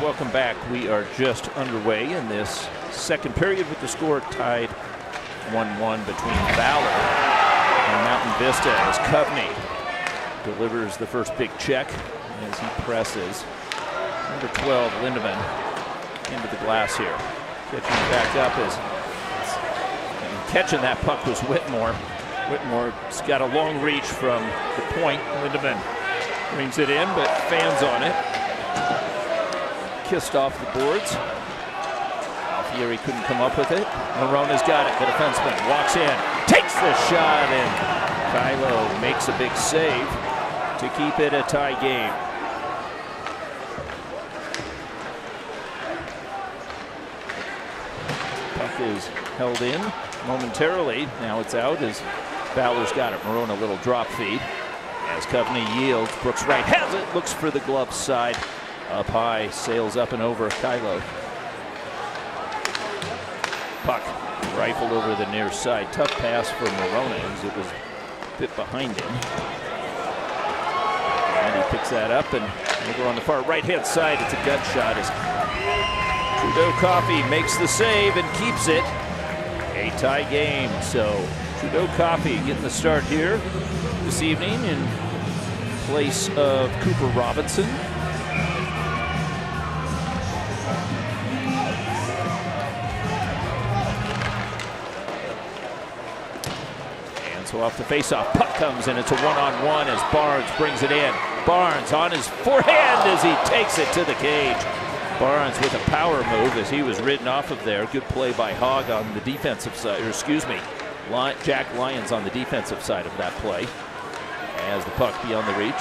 Welcome back. We are just underway in this second period with the score tied 1-1 between Valor and Mountain Vista as Coveney delivers the first big check as he presses number 12 Lindemann into the glass here. Catching back up and catching that puck was Whitmore. Whitmore's got a long reach from the point. Lindemann brings it in but fans on it. Kissed off the boards. Alfieri couldn't come up with it. Morona's got it. The defenseman walks in, takes the shot, and Kylo makes a big save to keep it a tie game. Puck is held in momentarily. Now it's out as Valor's got it. Morona, a little drop feed. As Coveney yields, Brooks Wright has it. Looks for the glove side. Up high, sails up and over Kylo. Puck rifled over the near side. Tough pass for Morona as it was a bit behind him. And he picks that up, and over on the far right-hand side, it's a gut shot as Trudeau Coffee makes the save and keeps it a tie game. So Trudeau Coffee getting the start here this evening in place of Cooper Robinson. So off the faceoff, puck comes and it's a one-on-one as Barnes brings it in. Barnes on his forehand as he takes it to the cage. Barnes with a power move as he was ridden off of there. Good play by Hogg on the defensive side, or excuse me, Jack Lyons on the defensive side of that play. As the puck beyond the reach,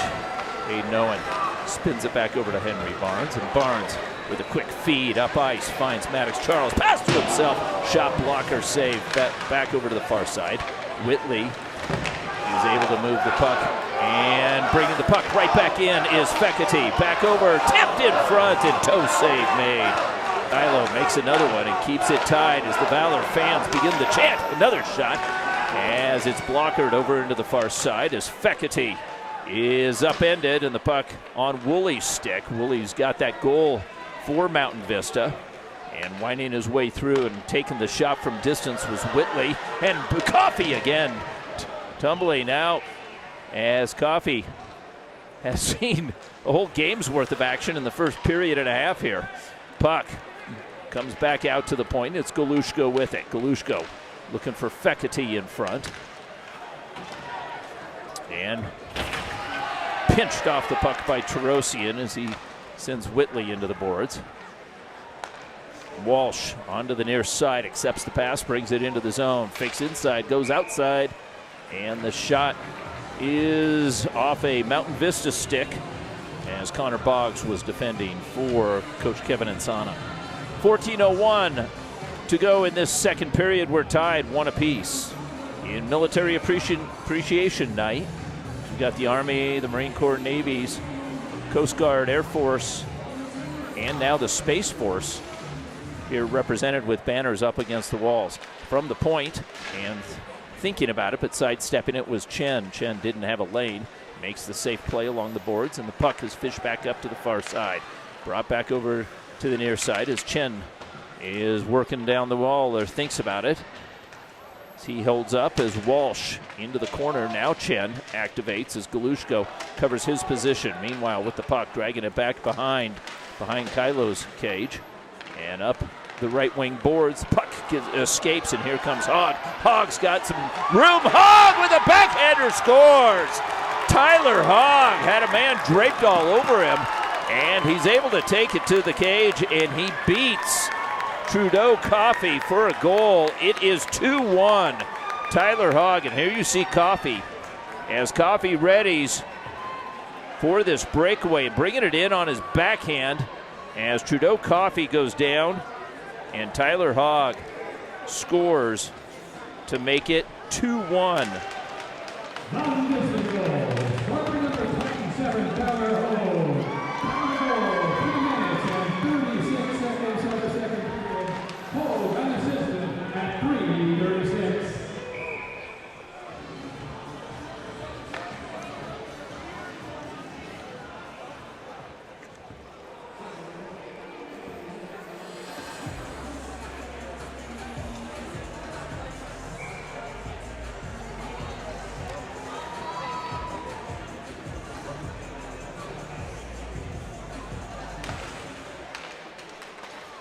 Aiden Owen spins it back over to Henry Barnes, and Barnes with a quick feed up ice finds Maddox Charles, pass to himself, shot blocker save, back over to the far side. Whitley is able to move the puck, and bringing the puck right back in is Fekete. Back over, tipped in front, and toe save made. Kylo makes another one and keeps it tied as the Valor fans begin to chant. Another shot as it's blockered over into the far side as Fekete is upended, and the puck on Woolley's stick. Woolley's got that goal for Mountain Vista. And winding his way through and taking the shot from distance was Whitley. And Coffey again tumbling out as Coffey has seen a whole game's worth of action in the first period and a half here. Puck comes back out to the point. It's Galushko with it. Galushko looking for Fekete in front. And pinched off the puck by Tarosian as he sends Whitley into the boards. Walsh onto the near side, accepts the pass, brings it into the zone, fakes inside, goes outside, and the shot is off a Mountain Vista stick as Connor Boggs was defending for Coach Kevin Insana. 14:01 to go in this second period. We're tied 1 apiece. In Military Appreciation Night, we've got the Army, the Marine Corps, Navy's, Coast Guard, Air Force, and now the Space Force here represented with banners up against the walls. From the point, and thinking about it, but sidestepping it was Chen. Chen didn't have a lane, makes the safe play along the boards, and the puck is fished back up to the far side. Brought back over to the near side as Chen is working down the wall, or thinks about it. As he holds up as Walsh into the corner. Now Chen activates as Galushko covers his position. Meanwhile, with the puck, dragging it back behind Kylo's cage. And up the right wing boards, puck escapes, and here comes Hogg. Hogg's got some room. Hogg with a backhander scores. Tyler Hogg had a man draped all over him, and he's able to take it to the cage, and he beats Trudeau Coffee for a goal. It is 2-1. Tyler Hogg, and here you see Coffee as Coffee readies for this breakaway, bringing it in on his backhand. As Trudeau Coffee goes down, and Tyler Hogg scores to make it 2-1.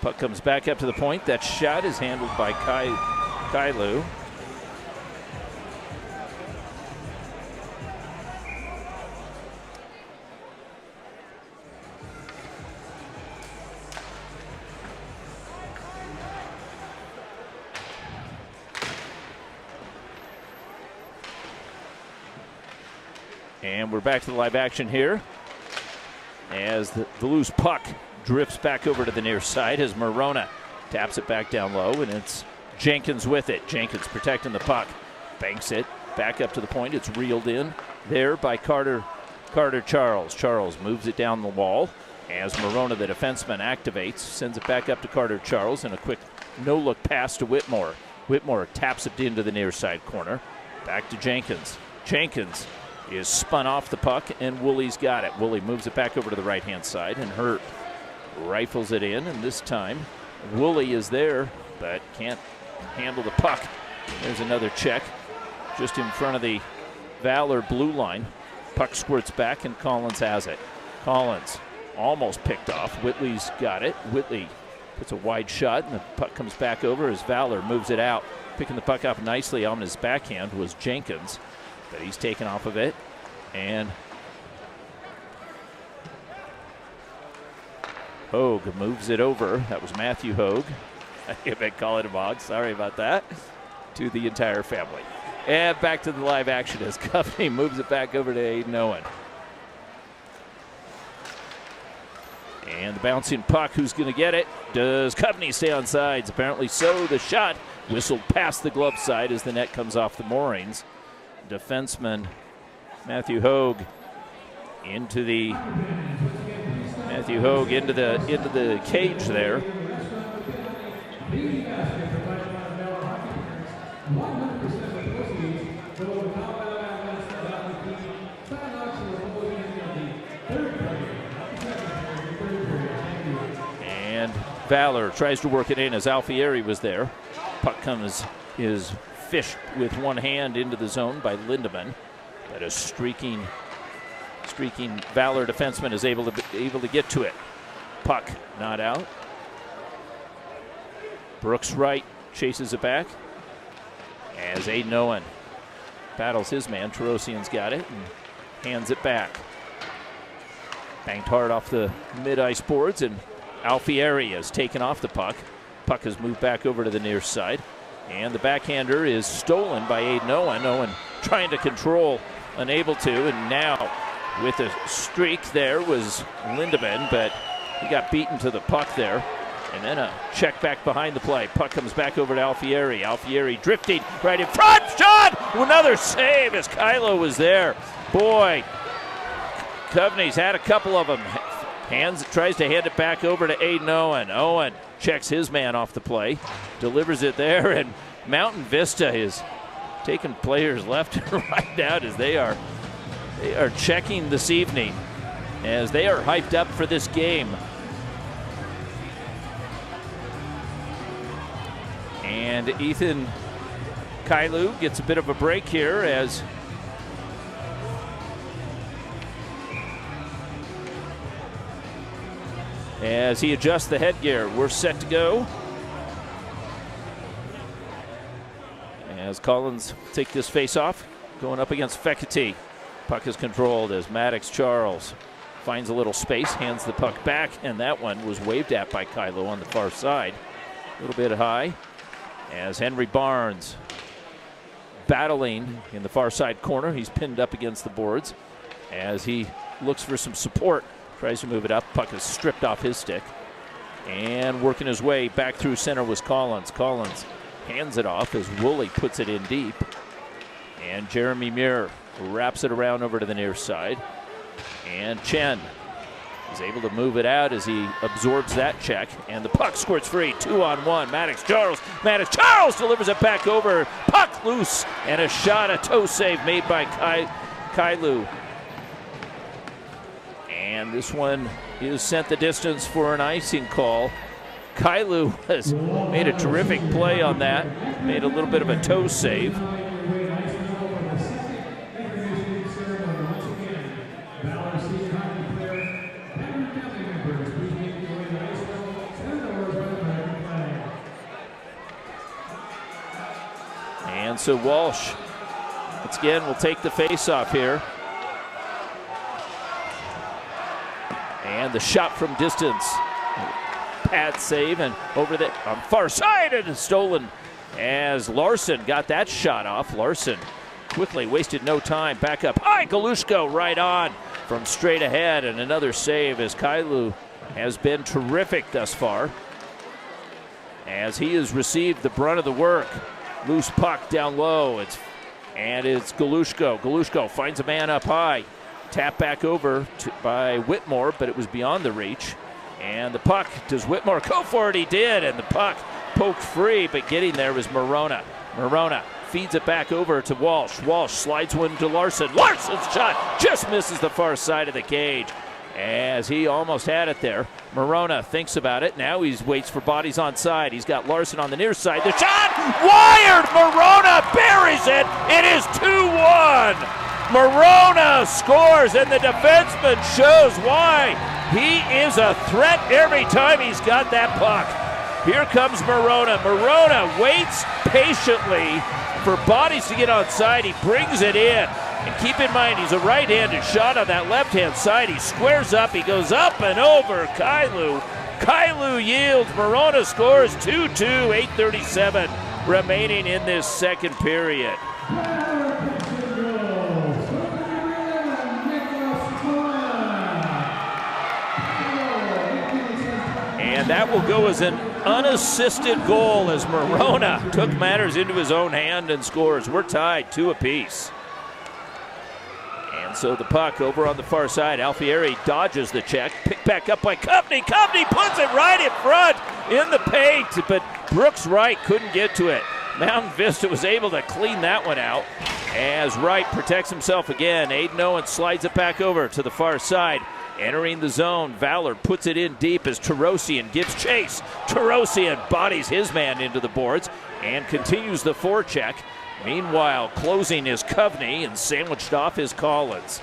Puck comes back up to the point. That shot is handled by Kailu. And we're back to the live action here as the loose puck drifts back over to the near side as Morona taps it back down low, and it's Jenkins with it. Jenkins protecting the puck, banks it back up to the point. It's reeled in there by Carter Charles. Charles moves it down the wall as Morona, the defenseman, activates, sends it back up to Carter Charles, and a quick no-look pass to Whitmore. Whitmore taps it into the near side corner. Back to Jenkins. Jenkins is spun off the puck, and Woolley's got it. Woolley moves it back over to the right-hand side, and Hurt rifles it in, and this time Woolley is there, but can't handle the puck. There's another check just in front of the Valor blue line. Puck squirts back, and Collins has it. Collins almost picked off. Whitley's got it. Whitley puts a wide shot, and the puck comes back over as Valor moves it out. Picking the puck up nicely on his backhand was Jenkins, but he's taken off of it. And Hogue moves it over. That was Matthew Hogue. I've been calling him Hog. Sorry about that. To the entire family. And back to the live action as Coveney moves it back over to Aiden Owen. And the bouncing puck, who's going to get it? Does Coveney stay on sides? Apparently so. The shot whistled past the glove side as the net comes off the moorings. Defenseman Matthew Hogue into the cage there. And Valor tries to work it in as Alfieri was there. Puck is fished with one hand into the zone by Lindemann, but a streaking Valor defenseman is able to get to it. Puck not out. Brooks Wright chases it back as Aiden Owen battles his man. Tarosian's got it and hands it back. Banked hard off the mid-ice boards, and Alfieri has taken off the puck. Puck has moved back over to the near side, and the backhander is stolen by Aiden Owen. Owen trying to control, unable to, and now with a streak there was Lindemann, but he got beaten to the puck there. And then a check back behind the play. Puck comes back over to Alfieri. Alfieri drifting right in front. Shot! Another save as Kylo was there. Boy, Coveney's had a couple of them. Tries to hand it back over to Aiden Owen. Owen checks his man off the play. Delivers it there, and Mountain Vista is taking players left and right out as they are checking this evening as they are hyped up for this game. And Ethan Kailu gets a bit of a break here as he adjusts the headgear. We're set to go. As Collins take this face off, going up against Fekete. Puck is controlled as Maddox Charles finds a little space, hands the puck back, and that one was waved at by Kylo on the far side. A little bit high as Henry Barnes battling in the far side corner. He's pinned up against the boards as he looks for some support. Tries to move it up. Puck is stripped off his stick. And working his way back through center was Collins. Collins hands it off as Woolley puts it in deep. And Jeremy Muir wraps it around over to the near side. And Chen is able to move it out as he absorbs that check. And the puck squirts free. 2-on-1. Maddox Charles. Maddox Charles delivers it back over. Puck loose. And a shot, a toe save made by Kailu. And this one is sent the distance for an icing call. Kailu has made a terrific play on that. Made a little bit of a toe save. And so Walsh, once again, will take the face-off here. And the shot from distance. Pad save and over the far side, and it's stolen as Larson got that shot off. Larson quickly wasted no time. Back up high. Galushko right on from straight ahead, and another save as Kailu has been terrific thus far as he has received the brunt of the work. Loose puck down low. It's Galushko. Galushko finds a man up high. Tap back over by Whitmore, but it was beyond the reach. And the puck, does Whitmore go for it? He did, and the puck poked free, but getting there was Morona. Morona feeds it back over to Walsh. Walsh slides one to Larson. Larson's shot just misses the far side of the cage as he almost had it there. Morona thinks about it. Now he waits for bodies on side. He's got Larson on the near side. The shot wired. Morona buries it. It is 2-1. Morona scores, and the defenseman shows why. He is a threat every time he's got that puck. Here comes Morona. Morona waits patiently for bodies to get on side. He brings it in. And keep in mind, he's a right-handed shot on that left-hand side. He squares up. He goes up and over Kailu. Kailu yields. Morona scores 2-2, 8:37 remaining in this second period. And that will go as an unassisted goal as Morona took matters into his own hand and scores. We're tied 2 apiece. And so the puck over on the far side. Alfieri dodges the check. Picked back up by Kovney. Kovney puts it right in front in the paint, but Brooks Wright couldn't get to it. Mountain Vista was able to clean that one out as Wright protects himself again. Aiden Owens slides it back over to the far side. Entering the zone, Valor puts it in deep as Tarosian gives chase. Tarosian bodies his man into the boards and continues the forecheck. Meanwhile, closing is Kovney and sandwiched off is Collins.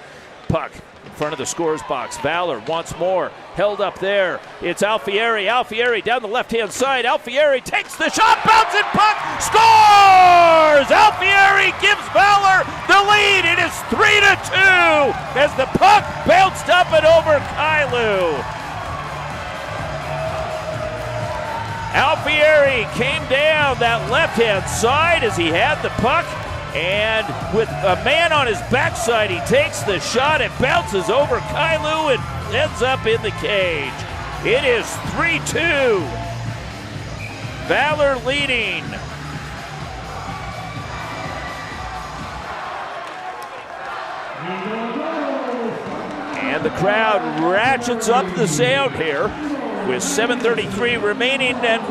Puck in front of the scores box. Valor once more held up there. It's Alfieri. Alfieri down the left-hand side. Alfieri takes the shot, bouncing puck, scores! Alfieri gives Valor the lead. It is 3-2 as the puck bounced up and over Kailu. Alfieri came down that left-hand side as he had the puck, and with a man on his backside, he takes the shot. It bounces over Kailu and ends up in the cage. It is 3-2. Valor leading. And the crowd ratchets up the sound here with 7:33 remaining, and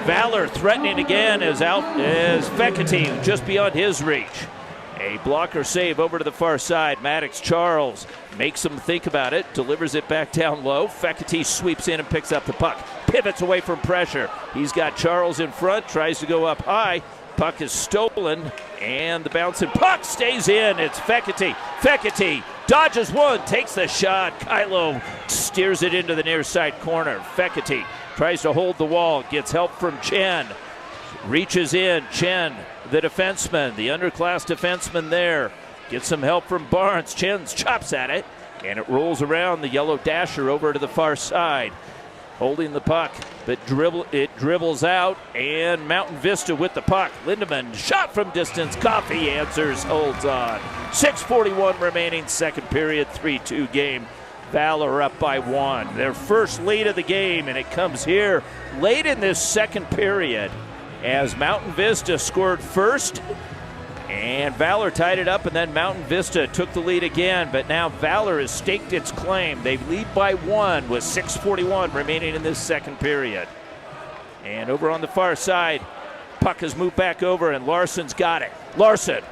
Valor threatening again as Fekete just beyond his reach. A blocker save over to the far side. Maddox Charles makes him think about it, delivers it back down low. Fekete sweeps in and picks up the puck. Pivots away from pressure. He's got Charles in front, tries to go up high. Puck is stolen, and the bouncing puck stays in. It's Fekete. Fekete dodges one, takes the shot. Kylo steers it into the near side corner. Fekete tries to hold the wall, gets help from Chen. Reaches in, Chen, the defenseman, the underclass defenseman there. Gets some help from Barnes. Chen chops at it, and it rolls around the yellow dasher over to the far side. Holding the puck, but it dribbles out, and Mountain Vista with the puck. Lindemann, shot from distance. Coffey answers, holds on. 6:41 remaining, second period, 3-2 game. Valor up by 1. Their first lead of the game, and it comes here late in this second period as Mountain Vista scored first, and Valor tied it up, and then Mountain Vista took the lead again, but now Valor has staked its claim. They lead by 1 with 6:41 remaining in this second period. And over on the far side, puck has moved back over, and Larson's got it. Larson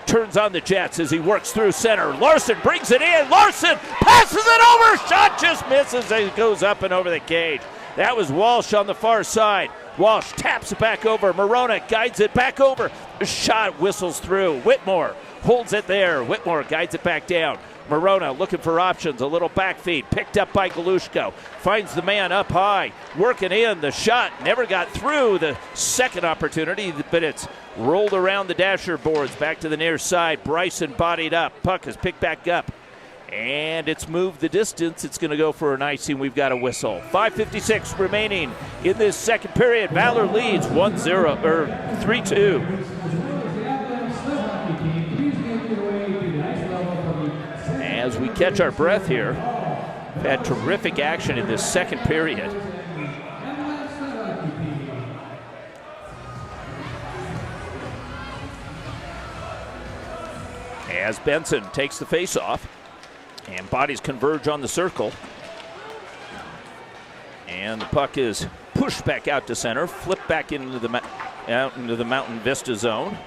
turns on the Jets as he works through center. Larson brings it in. Larson passes it over. Shot just misses. It goes up and over the cage. That was Walsh on the far side. Walsh taps it back over. Morona guides it back over. Shot whistles through. Whitmore holds it there. Whitmore guides it back down. Morona looking for options. A little back feed picked up by Galushko. Finds the man up high. Working in. The shot never got through the second opportunity, but it's rolled around the dasher boards back to the near side. Bryson bodied up. Puck is picked back up, and it's moved the distance. It's going to go for an icing. We've got a whistle. 5:56 remaining in this second period. Valor leads 1-0 or 3-2. As we catch our breath here, we've had terrific action in this second period. As Benson takes the face-off, and bodies converge on the circle. And the puck is pushed back out to center, flipped back into the Mountain Vista zone.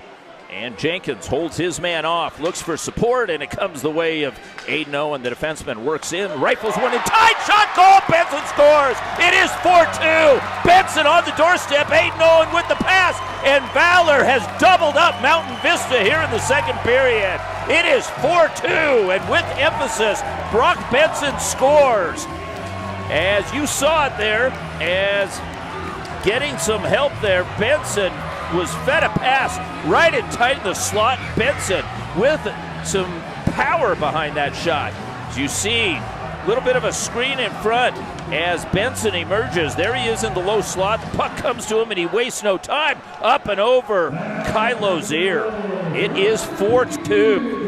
And Jenkins holds his man off, looks for support, and it comes the way of Aiden Owen. The defenseman works in, rifles one in, tight shot, goal, Benson scores! It is 4-2! Benson on the doorstep, Aiden Owen with the pass, and Valor has doubled up Mountain Vista here in the second period. It is 4-2, and with emphasis, Brock Benson scores. As you saw it there, as getting some help there, Benson was fed a pass right and tight in the slot. Benson with some power behind that shot. As you see, a little bit of a screen in front as Benson emerges. There he is in the low slot. The puck comes to him and he wastes no time. Up and over Kylo's ear. It is 4-2.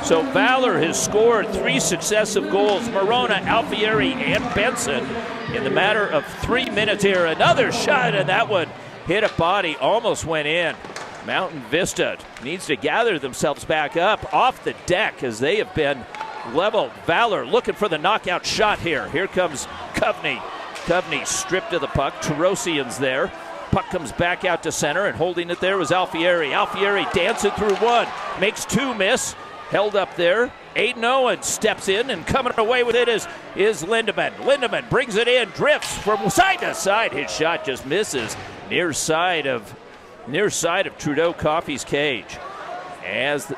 So Valor has scored 3 successive goals. Morona, Alfieri, and Benson in the matter of 3 minutes here. Another shot, and that one hit a body, almost went in. Mountain Vista needs to gather themselves back up off the deck as they have been leveled. Valor looking for the knockout shot here. Here comes Coveney. Coveney stripped of the puck. Tarosian's there. Puck comes back out to center, and holding it there was Alfieri. Alfieri dancing through one, makes 2 miss. Held up there. Aiden Owen steps in, and coming away with it is Lindemann. Lindemann brings it in, drifts from side to side. His shot just misses near side of Trudeau Coffey's cage. As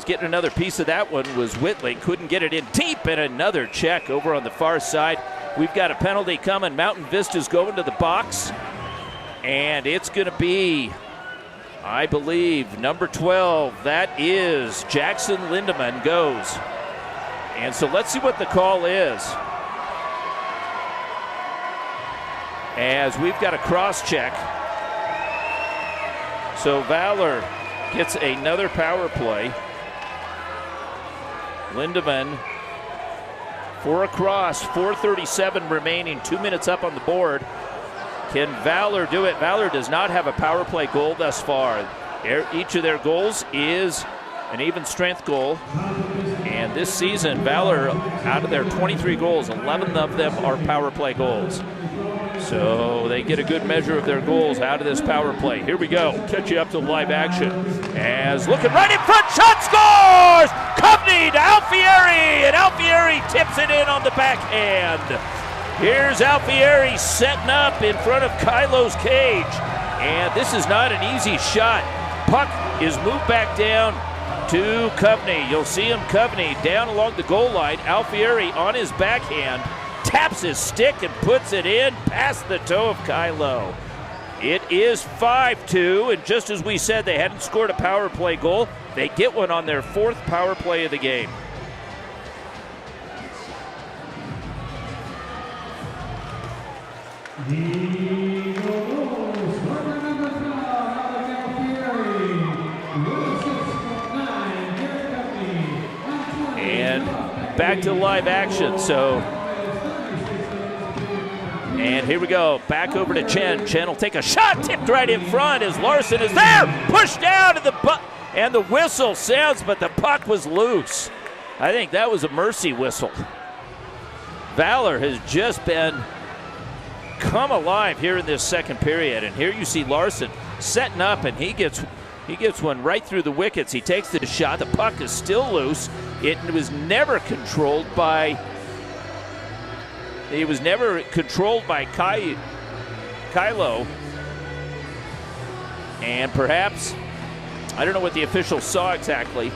getting another piece of that one was Whitley. Couldn't get it in deep, and another check over on the far side. We've got a penalty coming. Mountain Vista's going to the box, and it's going to be, I believe, number 12. That is Jackson Lindemann goes. And so let's see what the call is. As we've got a cross check. So Valor gets another power play. Lindemann for a cross, 4:37 remaining, 2 minutes up on the board. Can Valor do it? Valor does not have a power play goal thus far. Each of their goals is an even strength goal. And this season, Valor, out of their 23 goals, 11 of them are power play goals. So they get a good measure of their goals out of this power play. Here we go. Catch you up to live action. As looking right in front, shot, scores! Coveney to Alfieri, and Alfieri tips it in on the backhand. Here's Alfieri setting up in front of Kylo's cage. And this is not an easy shot. Puck is moved back down to Coveney. You'll see him, Coveney, down along the goal line. Alfieri on his backhand, taps his stick and puts it in past the toe of Kylo. It is 5-2, and just as we said, they hadn't scored a power play goal. They get one on their 4th power play of the game. And back to live action. And here we go, back over to Chen. Chen will take a shot, tipped right in front as Larson is there, pushed down to and the whistle sounds, but the puck was loose. I think that was a mercy whistle. Valor has just been come alive here in this second period, and here you see Larson setting up, and he gets one right through the wickets. He takes the shot. The puck is still loose. It was never controlled by Kylo. And perhaps, I don't know what the officials saw exactly,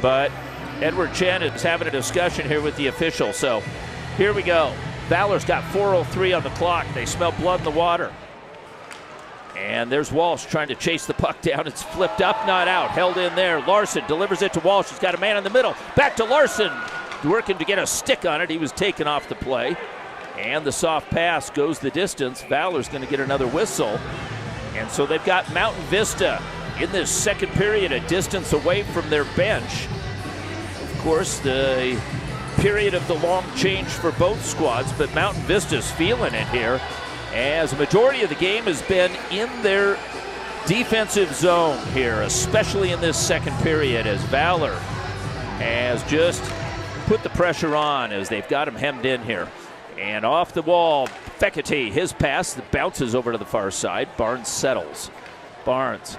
but Edward Chen is having a discussion here with the official. So here we go. Valor's got 4:03 on the clock. They smell blood in the water. And there's Walsh trying to chase the puck down. It's flipped up, not out. Held in there. Larson delivers it to Walsh. He's got a man in the middle. Back to Larson. Working to get a stick on it. He was taken off the play. And the soft pass goes the distance. Valor's going to get another whistle. And so they've got Mountain Vista in this second period a distance away from their bench. Of course, the period of the long change for both squads, but Mountain Vista's feeling it here, as a majority of the game has been in their defensive zone here, especially in this second period, as Valor has just put the pressure on as they've got him hemmed in here. And off the wall, Fekete, his pass that bounces over to the far side. Barnes settles. Barnes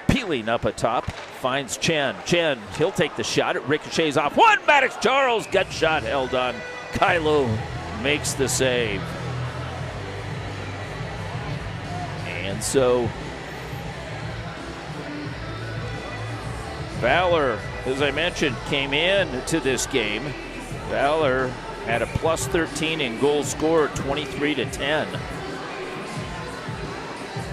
peeling up atop, finds Chen. Chen, he'll take the shot. It ricochets off one. Maddox Charles, gut shot held on. Kylo makes the save. And so Valor, as I mentioned, came in to this game. Valor had a plus 13 in goals scored, 23-10.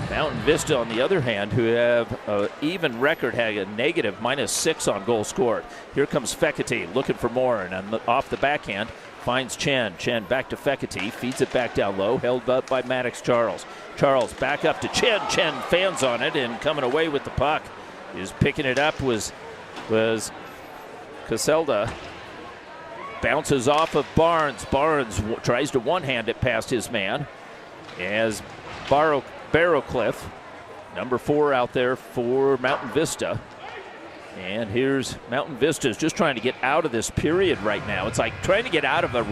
Mountain Vista, on the other hand, who have an even record, had a negative -6 on goals scored. Here comes Fekete looking for more, and off the backhand finds Chen. Chen back to Fekete, feeds it back down low, held up by Maddox Charles. Charles back up to Chen. Chen fans on it, and coming away with the puck is picking it up was Caselda. Bounces off of Barnes. Barnes tries to one-hand it past his man as Barrowcliff, number 4 out there for Mountain Vista. And here's Mountain Vista's just trying to get out of this period right now. It's like trying to get out of a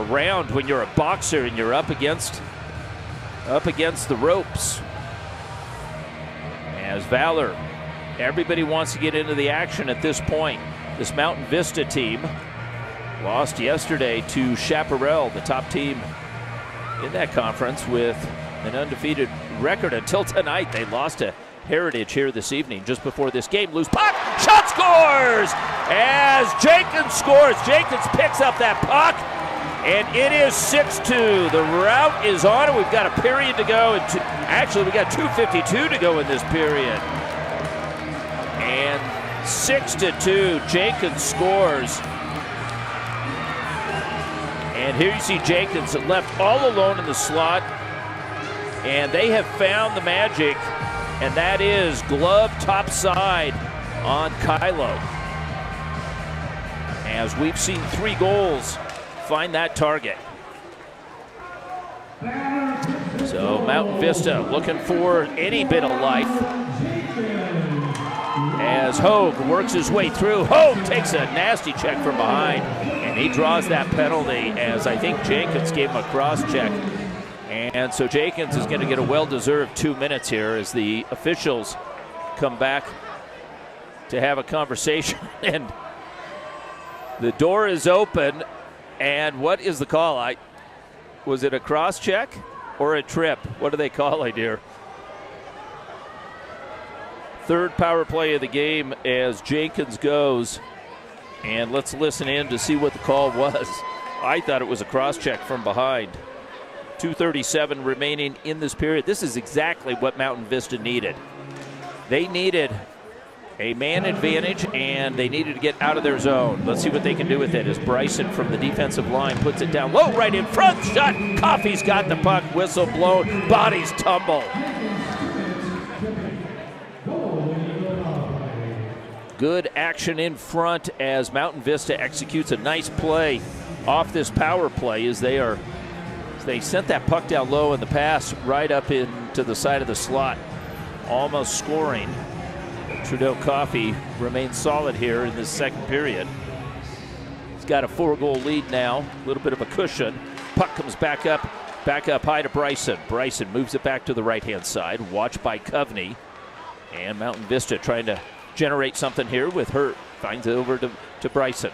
round when you're a boxer and you're up against the ropes. As Valor, everybody wants to get into the action at this point. This Mountain Vista team lost yesterday to Chaparral, the top team in that conference, with an undefeated record until tonight. They lost to Heritage here this evening just before this game. Loose puck, shot, scores! As Jenkins scores. Jenkins picks up that puck, and it is 6-2. The route is on, and we've got a period to go. Actually, we got 2:52 to go in this period. And 6-2, Jenkins scores. And here you see Jenkins left all alone in the slot, and they have found the magic, and that is glove topside on Kylo. As we've seen 3 goals find that target. So Mountain Vista looking for any bit of life as Hogue works his way through. Hogue takes a nasty check from behind, and he draws that penalty as I think Jenkins gave him a cross check. And so Jenkins is going to get a well-deserved 2 minutes here as the officials come back to have a conversation. And the door is open, and what is the call? Was it a cross check or a trip? What do they call it here? Third power play of the game as Jenkins goes. And let's listen in to see what the call was. I thought it was a cross check from behind. 2:37 remaining in this period. This is exactly what Mountain Vista needed. They needed a man advantage, and they needed to get out of their zone. Let's see what they can do with it as Bryson from the defensive line puts it down low right in front. Shot. Coffey's got the puck. Whistle blown. Bodies tumble. Good action in front as Mountain Vista executes a nice play off this power play as they sent that puck down low and the pass right up into the side of the slot, almost scoring. Trudeau Coffey remains solid here in this second period. He's got a 4-goal lead now, a little bit of a cushion. Puck comes back up high to Bryson. Bryson moves it back to the right-hand side, watched by Coveney. And Mountain Vista trying to generate something here with Hurt. Finds it over to Bryson.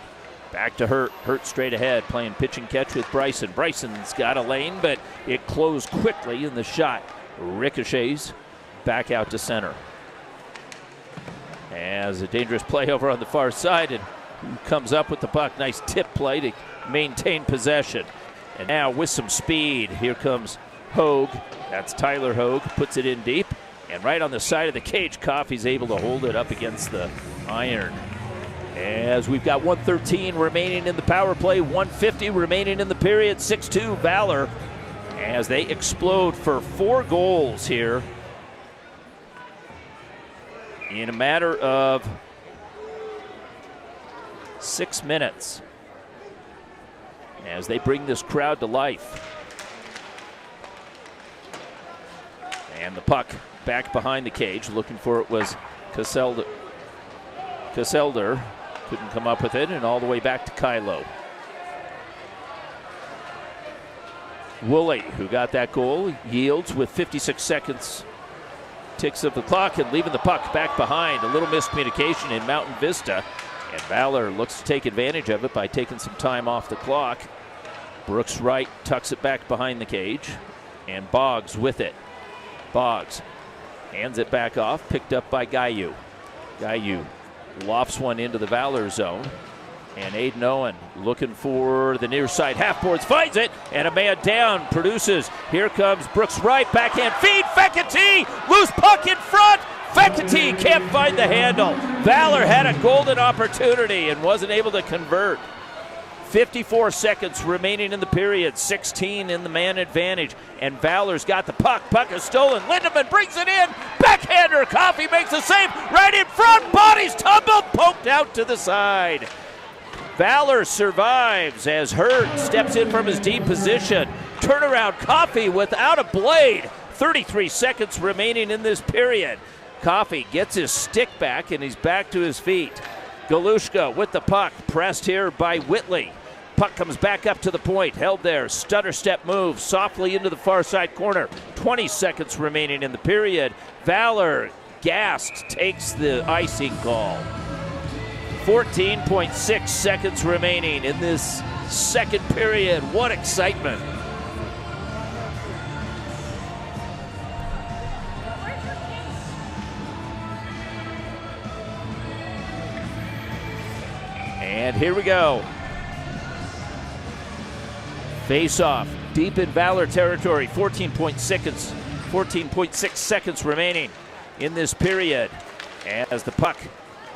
Back to Hurt. Hurt straight ahead, playing pitch and catch with Bryson. Bryson's got a lane, but it closed quickly, and the shot ricochets back out to center. As a dangerous play over on the far side, and comes up with the puck. Nice tip play to maintain possession. And now with some speed, here comes Hogue. That's Tyler Hogue, puts it in deep. And right on the side of the cage, Coffey's able to hold it up against the iron. As we've got 1:13 remaining in the power play, 1:50 remaining in the period, 6-2 Valor as they explode for 4 goals here in a matter of 6 minutes as they bring this crowd to life. And the puck back behind the cage, looking for it was Caselder. Couldn't come up with it, and all the way back to Kylo. Woolley, who got that goal, yields with 56 seconds. Ticks of the clock and leaving the puck back behind. A little miscommunication in Mountain Vista. And Valor looks to take advantage of it by taking some time off the clock. Brooks Wright tucks it back behind the cage. And Boggs with it. Boggs hands it back off, picked up by Gayu. Gayu lofts one into the Valor zone. And Aiden Owen looking for the near side half boards, finds it, and a man down produces. Here comes Brooks Wright, backhand feed, Fekete, loose puck in front. Fekete can't find the handle. Valor had a golden opportunity and wasn't able to convert. 54 seconds remaining in the period, 16 in the man advantage, and Valor's got the puck. Puck is stolen. Lindemann brings it in. Backhander, Coffey makes a save right in front. Bodies tumbled, poked out to the side. Valor survives as Hurd steps in from his deep position. Turnaround, Coffey without a blade. 33 seconds remaining in this period. Coffey gets his stick back and he's back to his feet. Galushka with the puck, pressed here by Whitley. Puck comes back up to the point, held there. Stutter step move softly into the far side corner. 20 seconds remaining in the period. Valor, gassed, takes the icing call. 14.6 seconds remaining in this second period. What excitement. And here we go. Face off deep in Valor territory. 14.6 seconds remaining in this period as the puck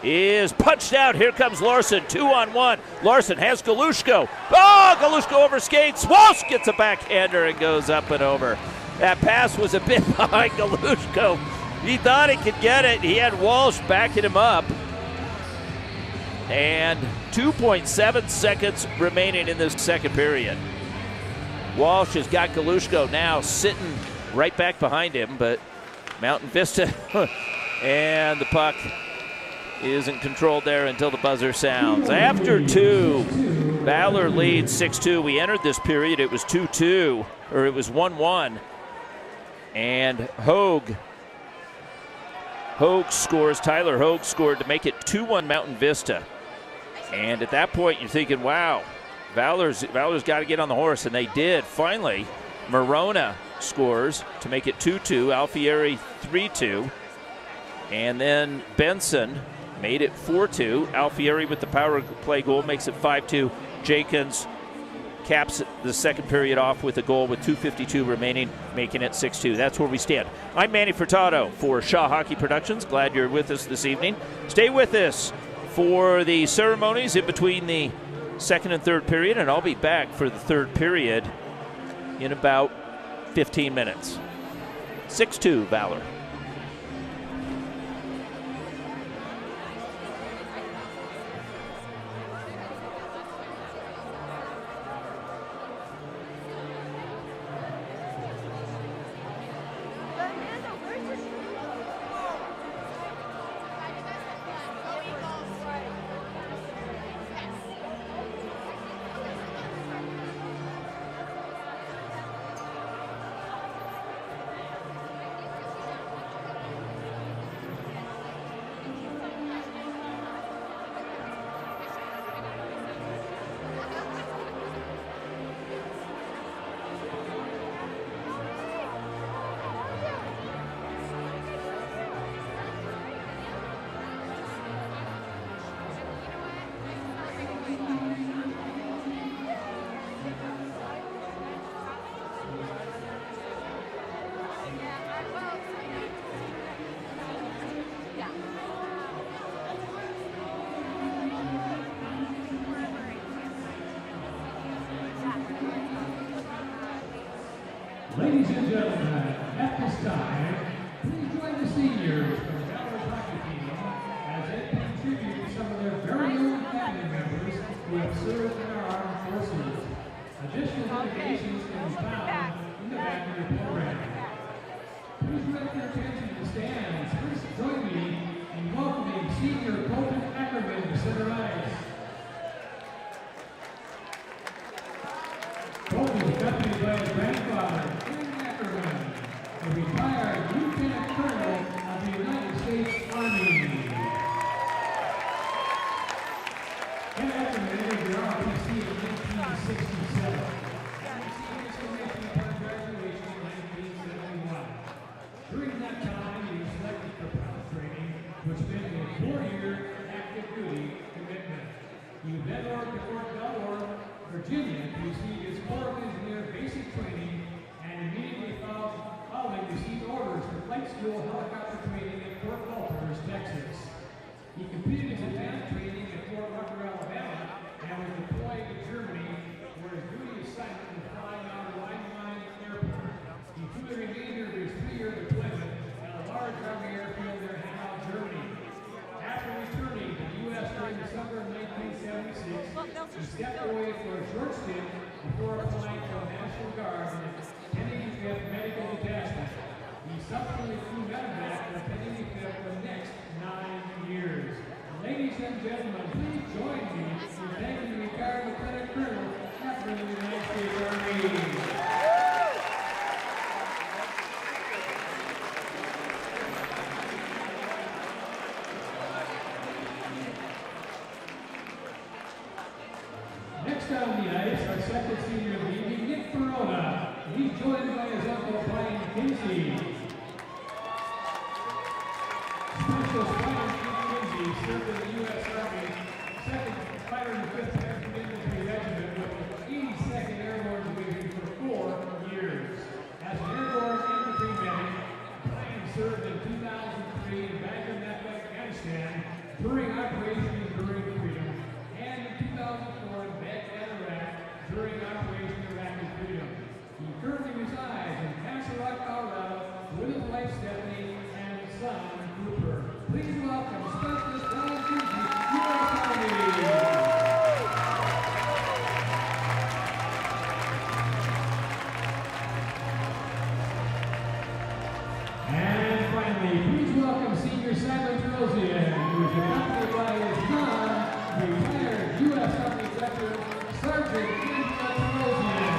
is punched out. Here comes Larson, 2-on-1. Larson has Galushko. Oh, Galushko overskates. Walsh gets a backhander and goes up and over. That pass was a bit behind Galushko. He thought he could get it. He had Walsh backing him up. And 2.7 seconds remaining in this second period. Walsh has got Galushko now sitting right back behind him, but Mountain Vista and the puck isn't controlled there until the buzzer sounds. After two, Valor leads 6-2. We entered this period, it was 2-2, or it was 1-1. And Hogue scores, Tyler Hogue scored to make it 2-1 Mountain Vista. And at that point, you're thinking, wow, Valor's got to get on the horse, and they did. Finally, Morona scores to make it 2-2, Alfieri 3-2. And then Benson made it 4-2. Alfieri with the power play goal makes it 5-2. Jenkins caps the second period off with a goal with 2:52 remaining, making it 6-2. That's where we stand. I'm Manny Furtado for Shaw Hockey Productions. Glad you're with us this evening. Stay with us for the ceremonies in between the second and third period, and I'll be back for the third period in about 15 minutes. 6-2 Valor. Ladies and gentlemen, at this time, please join the seniors from the Valor hockey team as they pay tribute to some of their very own family members who have served in our armed forces. Additional delegations can be found in the back of your program. Please direct your attention to the stands. Please join me in welcoming senior Colton Ackerman to center ice. Colton is accompanied by his grandfather. joined by his uncle Brian Kinsey. Special Brian Kinsey served in the U.S. Army, 2nd 505th Airborne Infantry Regiment with the 82nd Airborne Division for 4 years. As an airborne infantry medic, Brian served in 2003 in Baghdad, Afghanistan during Operation Enduring Freedom, and in 2004 in Baghdad, Iraq during Operation Iraqi Freedom. He currently resides in Castle Rock, Colorado with his wife Stephanie and his son Cooper. Please welcome Specialist Brian Kinsey, U.S. Army. And finally, please welcome Senior Simon Rosian, who is accompanied by his son, retired U.S. Army veteran Sergeant Angela Rosian.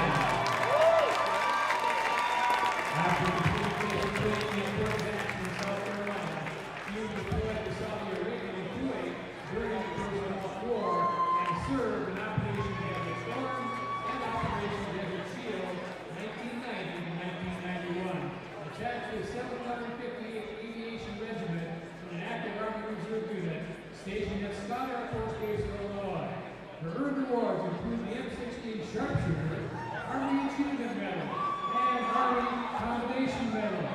After completing training in Fort Jackson, South Carolina, he was deployed to Saudi Arabia and Kuwait during the Persian Gulf War and served in Operation Desert Storm and Operation Desert Shield 1990 to 1991. Attached to the 758th Aviation Regiment in an active Army Reserve unit stationed at Scott Air Force Base, Illinois. Her earned awards include the M16 Sharpshooter, Army Achievement Medal, and Army Combination Medal.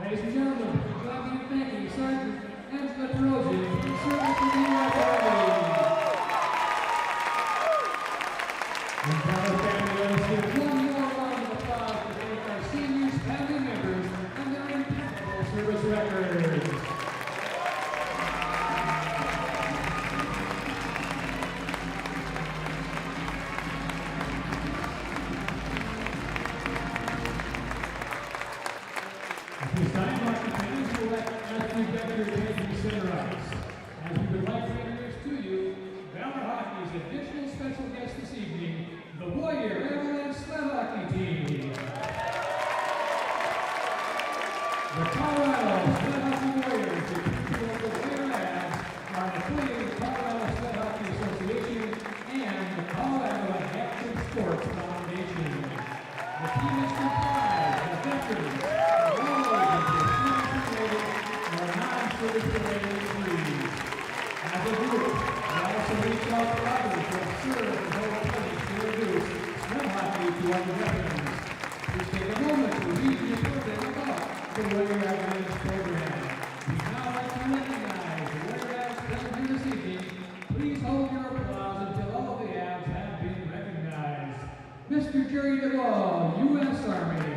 Ladies and gentlemen, we're glad to thank you, Sergeant Angela Terozzi, for the service to the U.S. Army. And fellow family, let us give one more round of applause to thank our seniors, family members, and their impeccable service records. At this time, our companions will let Matthew Becker take the center ice. As we would like to introduce to you, Valor Hockey's additional special guest this evening, the Warrior Airline Sled Hockey Team. The Colorado Sled Hockey Warriors, the people of the Warrior Labs, are affiliated with the Colorado Sled Hockey Association and the Colorado Active Sports Foundation. The team is comprised of veterans, or non-service-related injuries. As a group, we also reach out to others who have served and hold place to introduce sled hockey to other veterans. Please take a moment to read the program about the Warrior Airlines program. We now like to recognize the Warrior Abs present here this evening. Please hold your applause until all the abs have been recognized. Mr. Jerry DeWall, U.S. Army.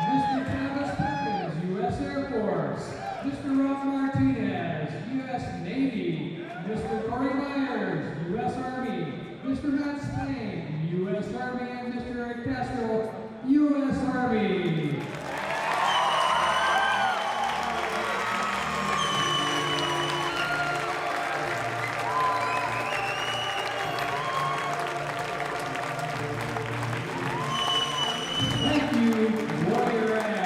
Mr. Travis Perkins, U.S. Air Force. Mr. Rob Martinez, U.S. Navy. Mr. Corey Myers, U.S. Army. Mr. Matt Swain, U.S. Army. And Mr. Eric Castro, U.S. Army. Thank you, Warrior Abs.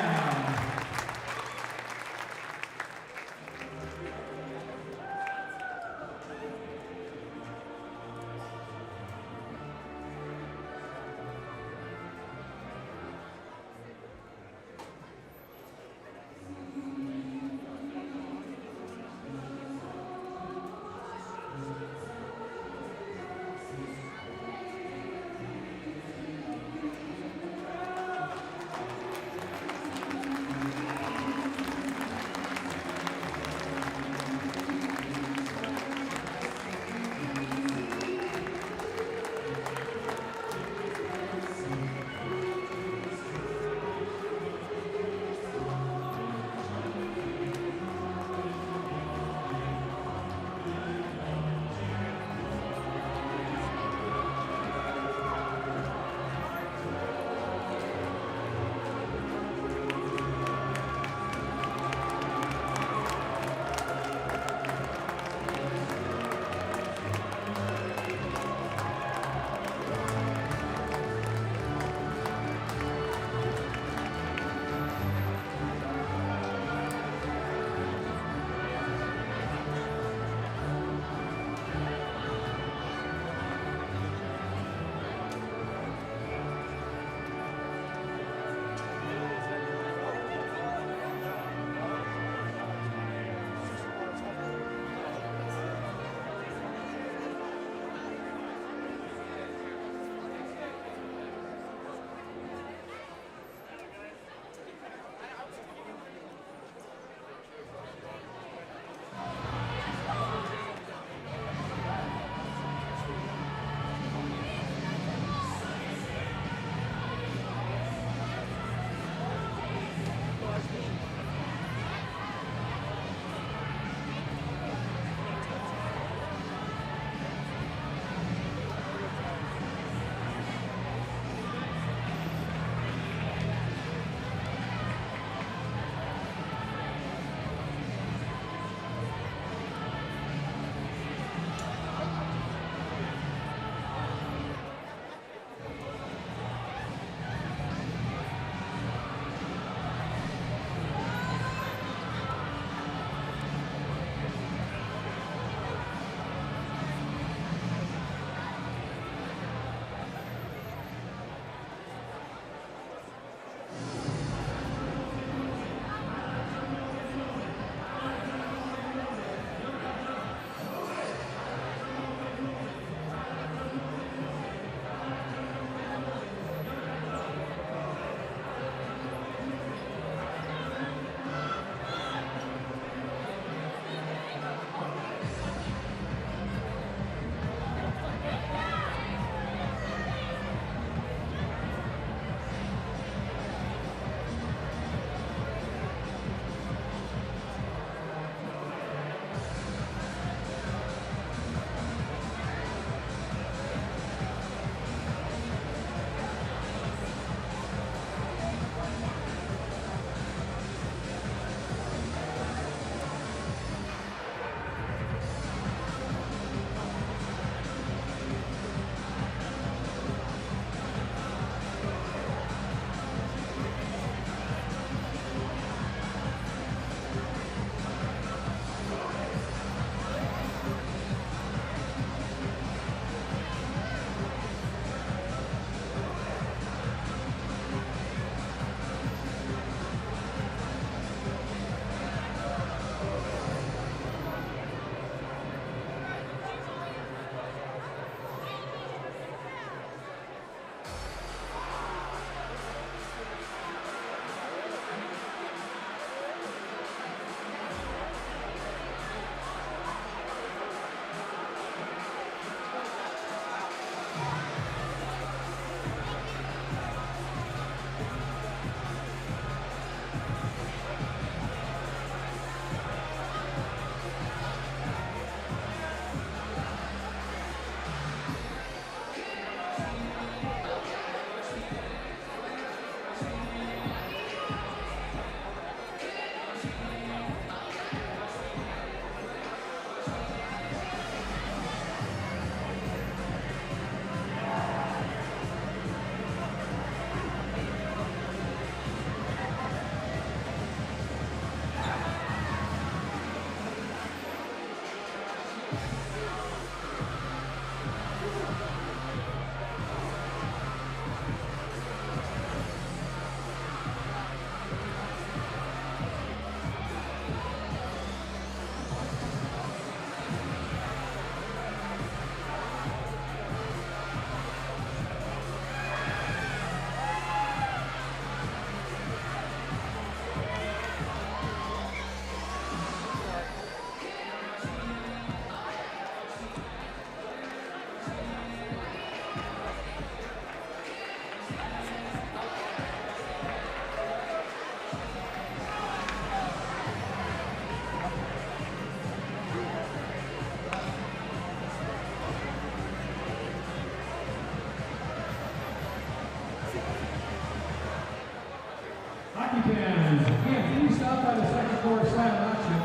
Hockey fans, again, please stop by the second floor silent auction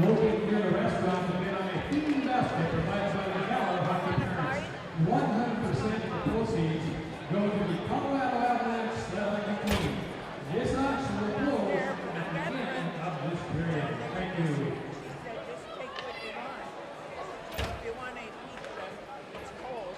located near the restaurant to bid on a themed basket provided by the Valor hockey parents. 100% of the proceeds go to the Colorado Avalanche Athletic Team. This auction will close at the end of this period. Thank you. Just take what you want. If you want to eat pizza, it's cold.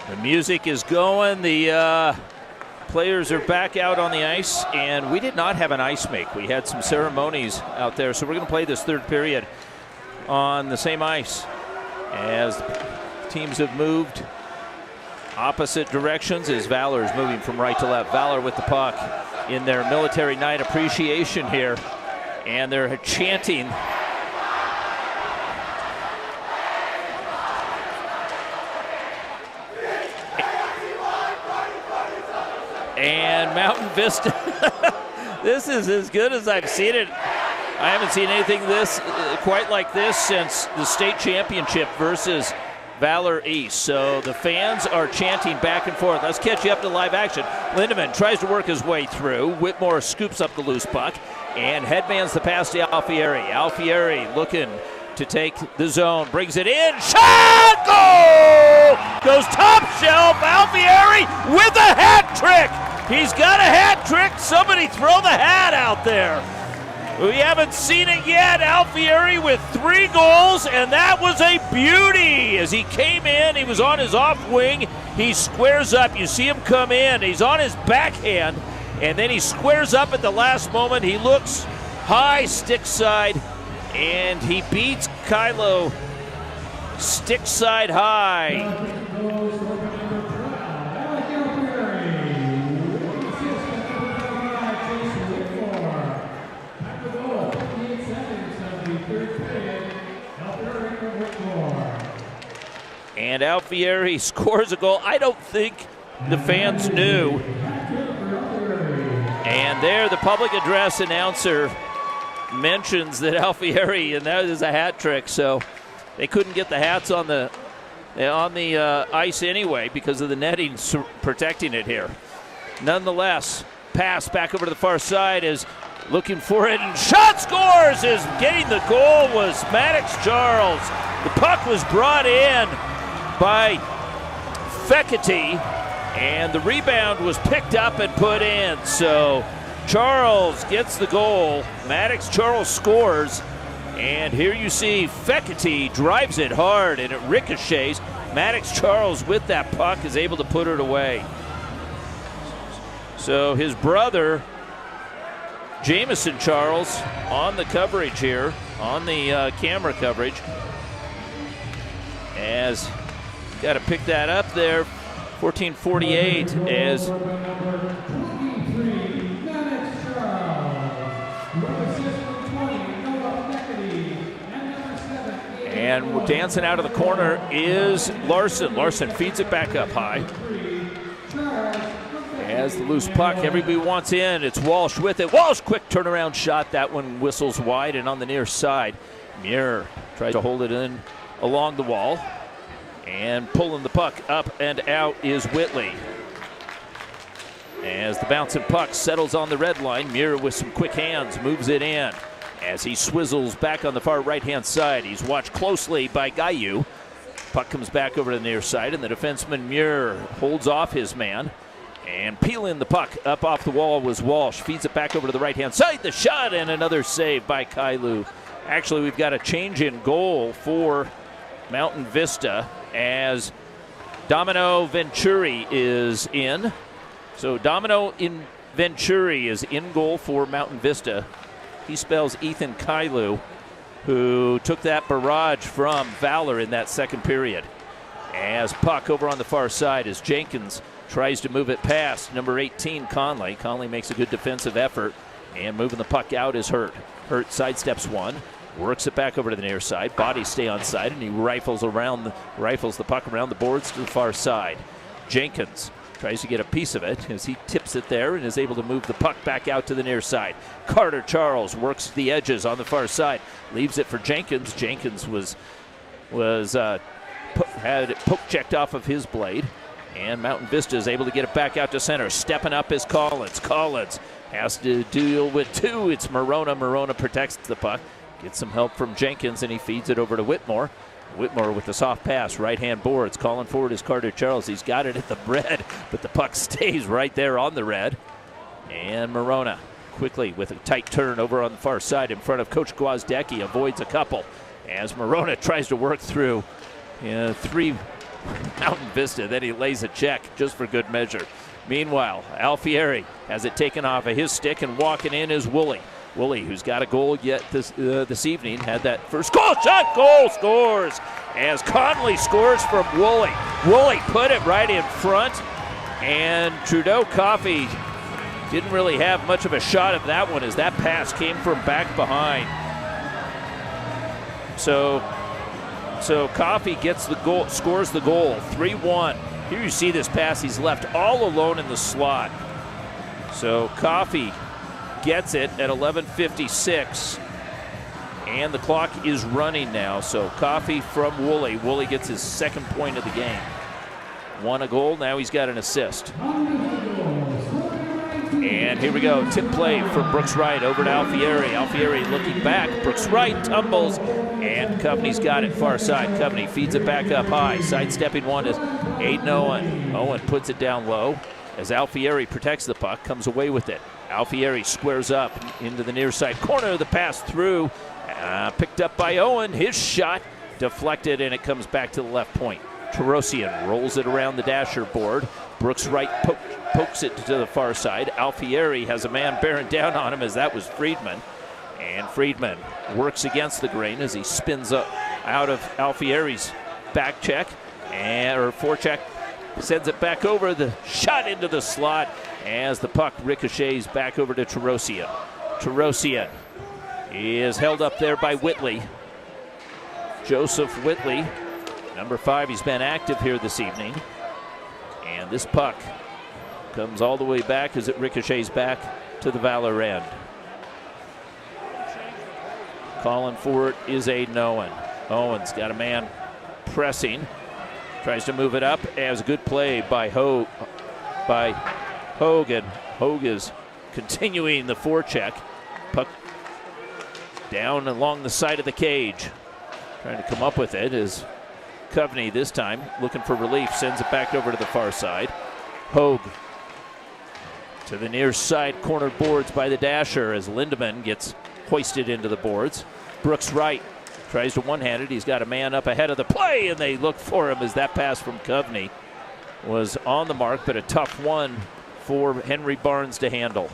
The music is going. The players are back out on the ice, and we did not have an ice make. We had some ceremonies out there, so we're going to play this third period on the same ice as teams have moved opposite directions as Valor is moving from right to left. Valor with the puck in their military night appreciation here, and they're chanting. And Mountain Vista, this is as good as I've seen it. I haven't seen anything this quite like this since the state championship versus Valor East. So the fans are chanting back and forth. Let's catch you up to live action. Lindemann tries to work his way through. Whitmore scoops up the loose puck and headmans the pass to Alfieri. Alfieri looking to take the zone, brings it in, shot, goal! Goes top shelf, Alfieri with a hat trick. He's got a hat trick. Somebody throw the hat out there. We haven't seen it yet. Alfieri with 3 goals, and that was a beauty. As he came in, he was on his off wing. He squares up. You see him come in. He's on his backhand, and then he squares up at the last moment. He looks high, stick side, and he beats Kylo stick side high. And Alfieri scores a goal. I don't think the fans knew. And there the public address announcer mentions that Alfieri, and that is a hat trick. So they couldn't get the hats on the ice anyway because of the netting protecting it here. Nonetheless, pass back over to the far side is looking for it, and shot scores. Is getting the goal was Maddox Charles. The puck was brought in by Fekete, and the rebound was picked up and put in. So Charles gets the goal. Maddox Charles scores, and here you see Fekete drives it hard, and it ricochets. Maddox Charles with that puck is able to put it away. So his brother, Jamison Charles, on the coverage here, on the camera coverage, as got to pick that up there. 14:48 as and dancing out of the corner is Larson. Larson feeds it back up high. As the loose puck, everybody wants in. It's Walsh with it. Walsh, quick turnaround shot. That one whistles wide and on the near side. Muir tries to hold it in along the wall. And pulling the puck up and out is Whitley. As the bouncing puck settles on the red line, Muir with some quick hands moves it in. As he swizzles back on the far right-hand side, he's watched closely by Gayu. Puck comes back over to the near side, and the defenseman Muir holds off his man. And peeling the puck up off the wall was Walsh. Feeds it back over to the right-hand side. The shot and another save by Kailu. Actually, we've got a change in goal for Mountain Vista as Domino Venturi is in. So Domino Venturi is in goal for Mountain Vista. He spells Ethan Kailu, who took that barrage from Valor in that second period. As puck over on the far side as Jenkins tries to move it past number 18, Conley. Conley makes a good defensive effort, and moving the puck out is Hurt. Hurt sidesteps one, works it back over to the near side. Bodies stay on side, and he rifles the puck around the boards to the far side. Jenkins tries to get a piece of it as he tips it there and is able to move the puck back out to the near side. Carter Charles works the edges on the far side, leaves it for Jenkins. Jenkins had it poke checked off of his blade, and Mountain Vista is able to get it back out to center. Stepping up is Collins. Collins has to deal with two. It's Morona. Morona protects the puck, gets some help from Jenkins, and he feeds it over to Whitmore. Whitmore with the soft pass, right-hand boards. Calling forward is Carter Charles. He's got it at the red, but the puck stays right there on the red. And Morona quickly with a tight turn over on the far side in front of Coach Gwozdecki. Avoids a couple as Morona tries to work through three Mountain Vista. Then he lays a check just for good measure. Meanwhile, Alfieri has it taken off of his stick, and walking in is Woolley. Woolley, who's got a goal yet this evening, had that first goal shot. Goal scores as Conley scores from Woolley. Woolley put it right in front, and Trudeau Coffey didn't really have much of a shot at that one as that pass came from back behind. So Coffey gets the goal, scores the goal, 3-1. Here you see this pass. He's left all alone in the slot. So Coffey gets it at 11:56, and the clock is running now. So Coffey from Woolley. Woolley gets his second point of the game. Won a goal, now he's got an assist. And here we go, tip play from Brooks Wright over to Alfieri. Alfieri looking back, Brooks Wright tumbles, and Coveney's got it far side. Coveney feeds it back up high. Sidestepping one is Aiden Owen. Owen puts it down low as Alfieri protects the puck, comes away with it. Alfieri squares up into the near side corner. The pass through, picked up by Owen. His shot deflected, and it comes back to the left point. Tarosian rolls it around the dasher board. Brooks Wright pokes it to the far side. Alfieri has a man bearing down on him as that was Friedman. And Friedman works against the grain as he spins up out of Alfieri's back check or forecheck. Sends it back over, the shot into the slot as the puck ricochets back over to Tarosian. Tarosian is held up there by Whitley. Joseph Whitley, number 5, he's been active here this evening. And this puck comes all the way back as it ricochets back to the Valor end. Calling for it is Aiden Owen. Owen's got a man pressing. Tries to move it up as a good play by Hogue. And Hogue is continuing the forecheck. Puck down along the side of the cage. Trying to come up with it is Coveney this time, looking for relief, sends it back over to the far side. Hogue to the near side, corner boards by the dasher as Lindemann gets hoisted into the boards. Brooks Wright tries to one-hand it. He's got a man up ahead of the play, and they look for him as that pass from Coveney was on the mark, but a tough one for Henry Barnes to handle.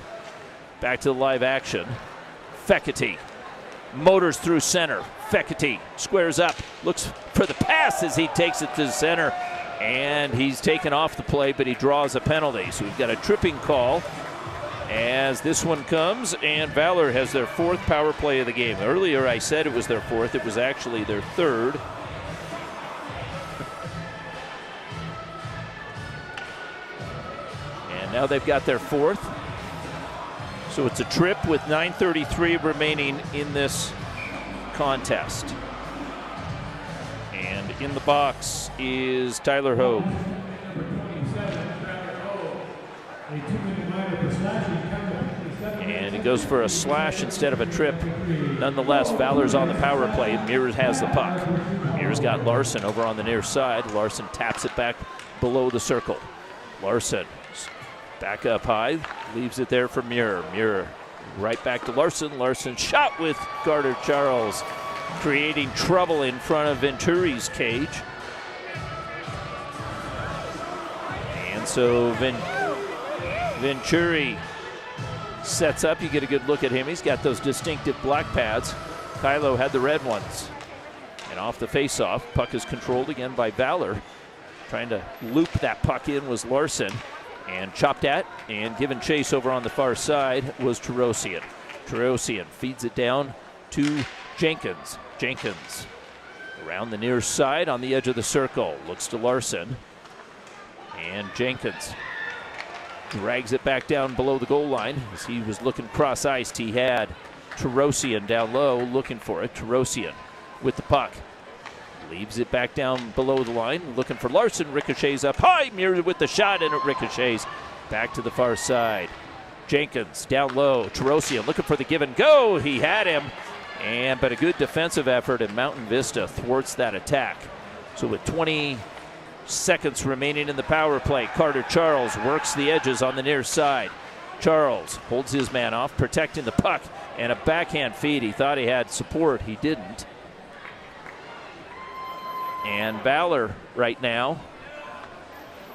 Back to the live action. Fekete motors through center. Fekete squares up, looks for the pass as he takes it to the center, and he's taken off the play, but he draws a penalty. So we've got a tripping call as this one comes, and Valor has their 4th power play of the game. Earlier I said it was their 4th. It was actually their 3rd. And now they've got their 4th. So it's a trip with 9:33 remaining in this contest. And in the box is Tyler Hogue. And he goes for a slash instead of a trip. Nonetheless, Valor's on the power play. Mears has the puck. Mears got Larson over on the near side. Larson taps it back below the circle. Larson back up high, leaves it there for Muir. Muir right back to Larson. Larson shot with Carter Charles, creating trouble in front of Venturi's cage. And so Venturi sets up. You get a good look at him. He's got those distinctive black pads. Kylo had the red ones. And off the face-off, puck is controlled again by Valor. Trying to loop that puck in was Larson. And chopped at and given chase over on the far side was Terosian. Terosian feeds it down to Jenkins. Jenkins around the near side on the edge of the circle. Looks to Larson. And Jenkins drags it back down below the goal line as he was looking cross-iced. He had Terosian down low looking for it. Terosian with the puck. Leaves it back down below the line, looking for Larson. Ricochets up high, Muir with the shot, and it ricochets back to the far side. Jenkins down low. Terosian looking for the give and go. He had him, but a good defensive effort, and Mountain Vista thwarts that attack. So with 20 seconds remaining in the power play, Carter Charles works the edges on the near side. Charles holds his man off, protecting the puck, and a backhand feed. He thought he had support. He didn't. And Valor right now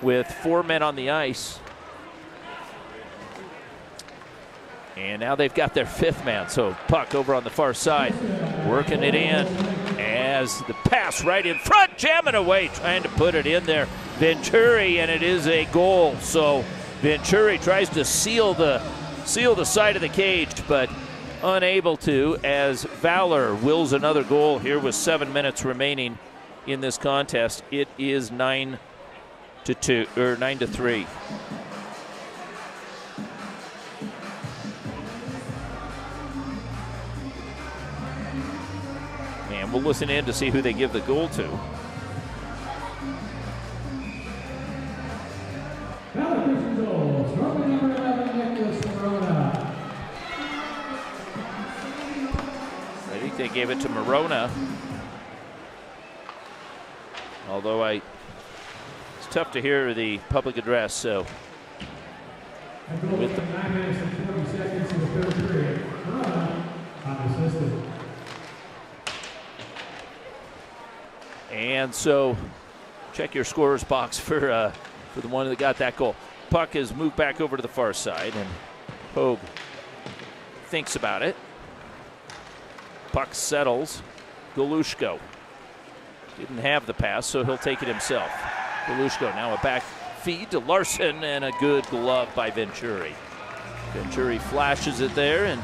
with 4 men on the ice. And now they've got their 5th man. So puck over on the far side, working it in as the pass right in front, jamming away, trying to put it in there. Venturi, and it is a goal. So Venturi tries to seal the side of the cage, but unable to, as Valor wills another goal here with 7 minutes remaining in this contest. It is 9-3. And we'll listen in to see who they give the goal to. Valor Christian goals, from number 11, Nicholas Morona. I think they gave it to Morona. Although it's tough to hear the public address, so. With the 9 minutes and 40 seconds in the third period, Morona unassisted. And so, check your scorer's box for the one that got that goal. Puck is moved back over to the far side, and Hogue thinks about it. Puck settles. Galushko didn't have the pass, so he'll take it himself. Galushko now a back feed to Larson, and a good glove by Venturi. Venturi flashes it there, and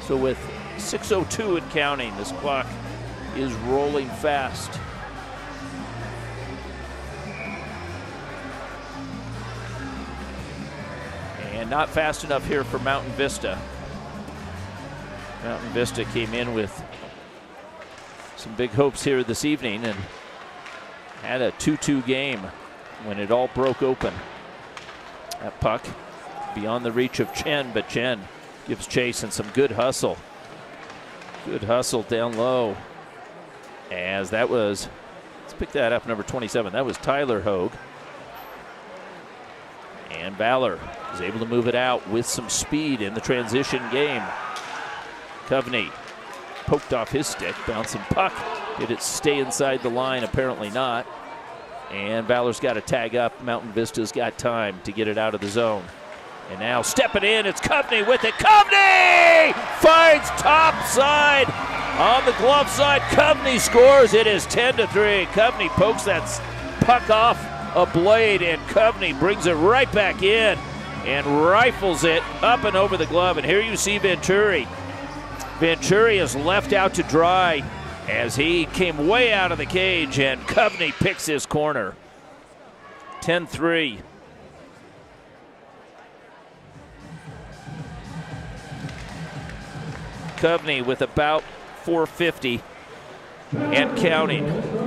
so with 6:02 and counting, this clock is rolling fast. And not fast enough here for Mountain Vista. Mountain Vista came in with some big hopes here this evening and had a 2-2 game when it all broke open. That puck beyond the reach of Chen, but Chen gives chase and some good hustle. Good hustle down low. As that was, let's pick that up, number 27. That was Tyler Hogue. And Valor is able to move it out with some speed in the transition game. Coveney poked off his stick, bouncing puck. Did it stay inside the line? Apparently not. And Valor's got to tag up. Mountain Vista's got time to get it out of the zone. And now stepping in, it's Coveney with it. Coveney finds top side on the glove side. Coveney scores. It is 10-3. Coveney pokes that puck off a blade, and Coveney brings it right back in and rifles it up and over the glove. And here you see Venturi. Venturi is left out to dry as he came way out of the cage, and Coveney picks his corner. 10-3. Coveney with about 450 and counting.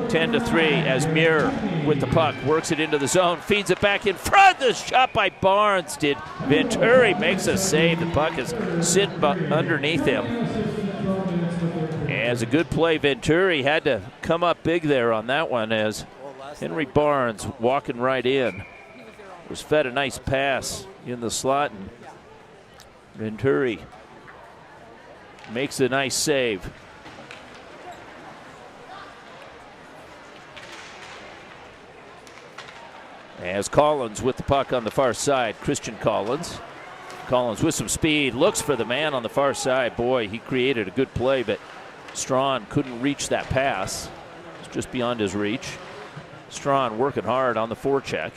10-3 as Muir with the puck works it into the zone, feeds it back in front. The shot by Barnes. Did Venturi makes a save? The puck is sitting underneath him. As a good play, Venturi had to come up big there on that one as Henry Barnes walking right in. Was fed a nice pass in the slot, and Venturi makes a nice save. As Collins with the puck on the far side, Christian Collins Collins with some speed, looks for the man on the far side. Boy, he created a good play, but Strawn couldn't reach that pass. It's just beyond his reach. Strawn working hard on the forecheck.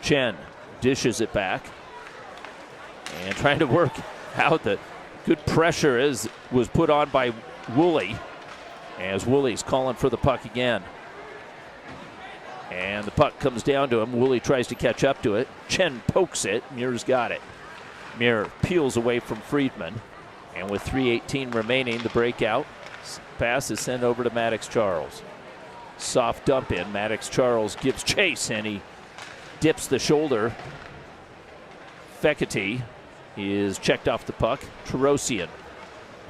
Chen dishes it back and trying to work out the good pressure was put on by Woolley, as Woolley's calling for the puck again. And the puck comes down to him. Woolley tries to catch up to it. Chen pokes it. Muir's got it. Muir peels away from Friedman. And with 3:18 remaining, the breakout pass is sent over to Maddox Charles. Soft dump in. Maddox Charles gives chase, and he dips the shoulder. Fekete is checked off the puck. Terosian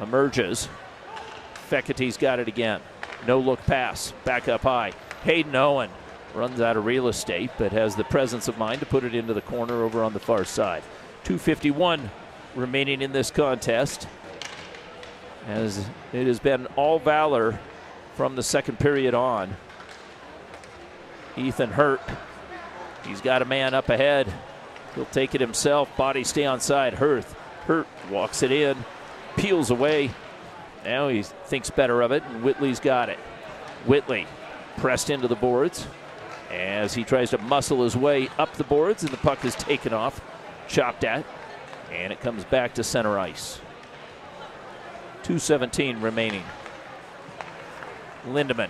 emerges. Fekete's got it again. No look pass. Back up high. Hayden Owen runs out of real estate, but has the presence of mind to put it into the corner over on the far side. 2:51 remaining in this contest, as it has been all Valor from the second period on. Ethan Hurt, he's got a man up ahead. He'll take it himself. Body stay on side. Hurt walks it in, peels away. Now he thinks better of it, and Whitley's got it. Whitley pressed into the boards as he tries to muscle his way up the boards, and the puck is taken off, chopped at, and it comes back to center ice. 2:17 remaining. Lindemann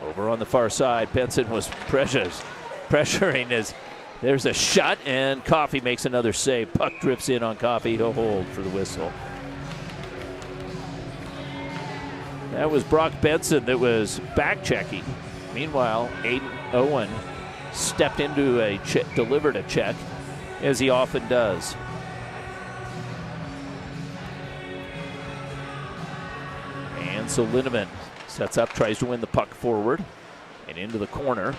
over on the far side. Benson was pressuring as there's a shot, and Coffey makes another save. Puck drifts in on Coffey. He'll hold for the whistle. That was Brock Benson that was back checking. Meanwhile, Aiden Owen stepped into a delivered a check, as he often does. And so Lindemann sets up, tries to win the puck forward and into the corner,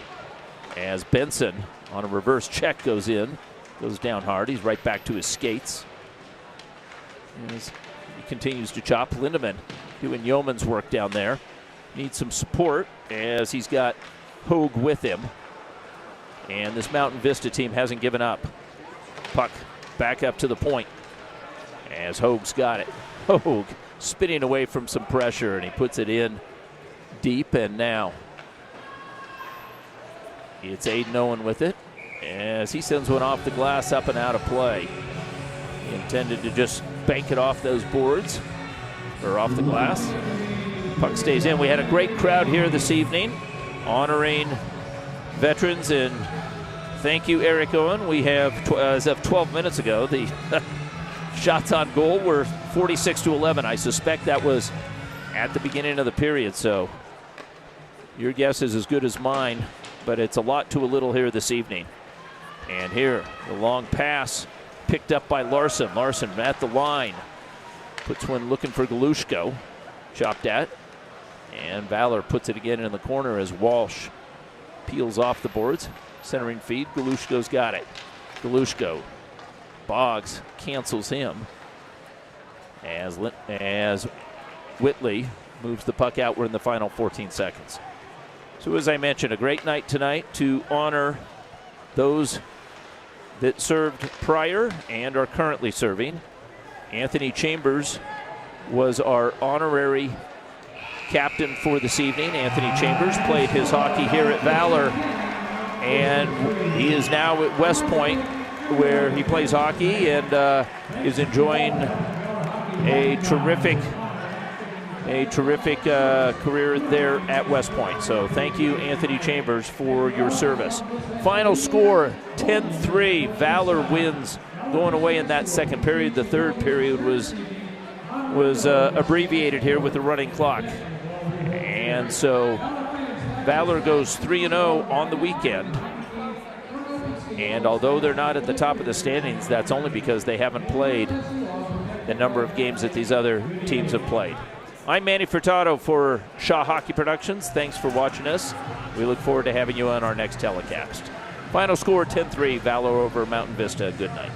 as Benson on a reverse check goes down hard. He's right back to his skates as he continues to chop. Lindemann doing yeoman's work down there. Needs some support as he's got Hogue with him. And this Mountain Vista team hasn't given up. Puck back up to the point as Hogue's got it. Hogue spinning away from some pressure, and he puts it in deep, and now it's Aiden Owen with it as he sends one off the glass up and out of play. He intended to just bank it off those boards, or off the glass. Puck stays in. We had a great crowd here this evening honoring veterans, and thank you, Eric Owen. We have, as of 12 minutes ago, the shots on goal were 46-11. I suspect that was at the beginning of the period, so your guess is as good as mine, but it's a lot to a little here this evening. And here, the long pass picked up by Larson. Larson at the line. Puts one looking for Galushko. Chopped at. And Valor puts it again in the corner as Walsh peels off the boards. Centering feed. Galushko's got it. Galushko. Boggs cancels him as Whitley moves the puck outward in the final 14 seconds. So as I mentioned, a great night tonight to honor those that served prior and are currently serving. Anthony Chambers was our honorary captain for this evening. Anthony Chambers played his hockey here at Valor, and he is now at West Point, where he plays hockey and is enjoying a terrific career there at West Point. So thank you, Anthony Chambers, for your service. Final score, 10-3. Valor wins going away in that second period. The third period was abbreviated here with the running clock. And so Valor goes 3-0 on the weekend. And although they're not at the top of the standings, that's only because they haven't played the number of games that these other teams have played. I'm Manny Furtado for Shaw Hockey Productions. Thanks for watching us. We look forward to having you on our next telecast. Final score, 10-3, Valor over Mountain Vista. Good night.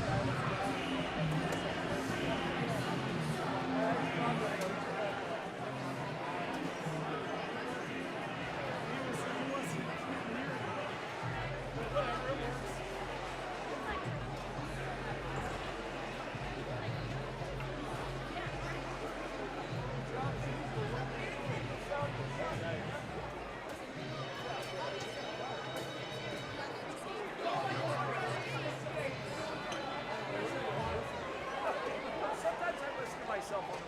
yourself on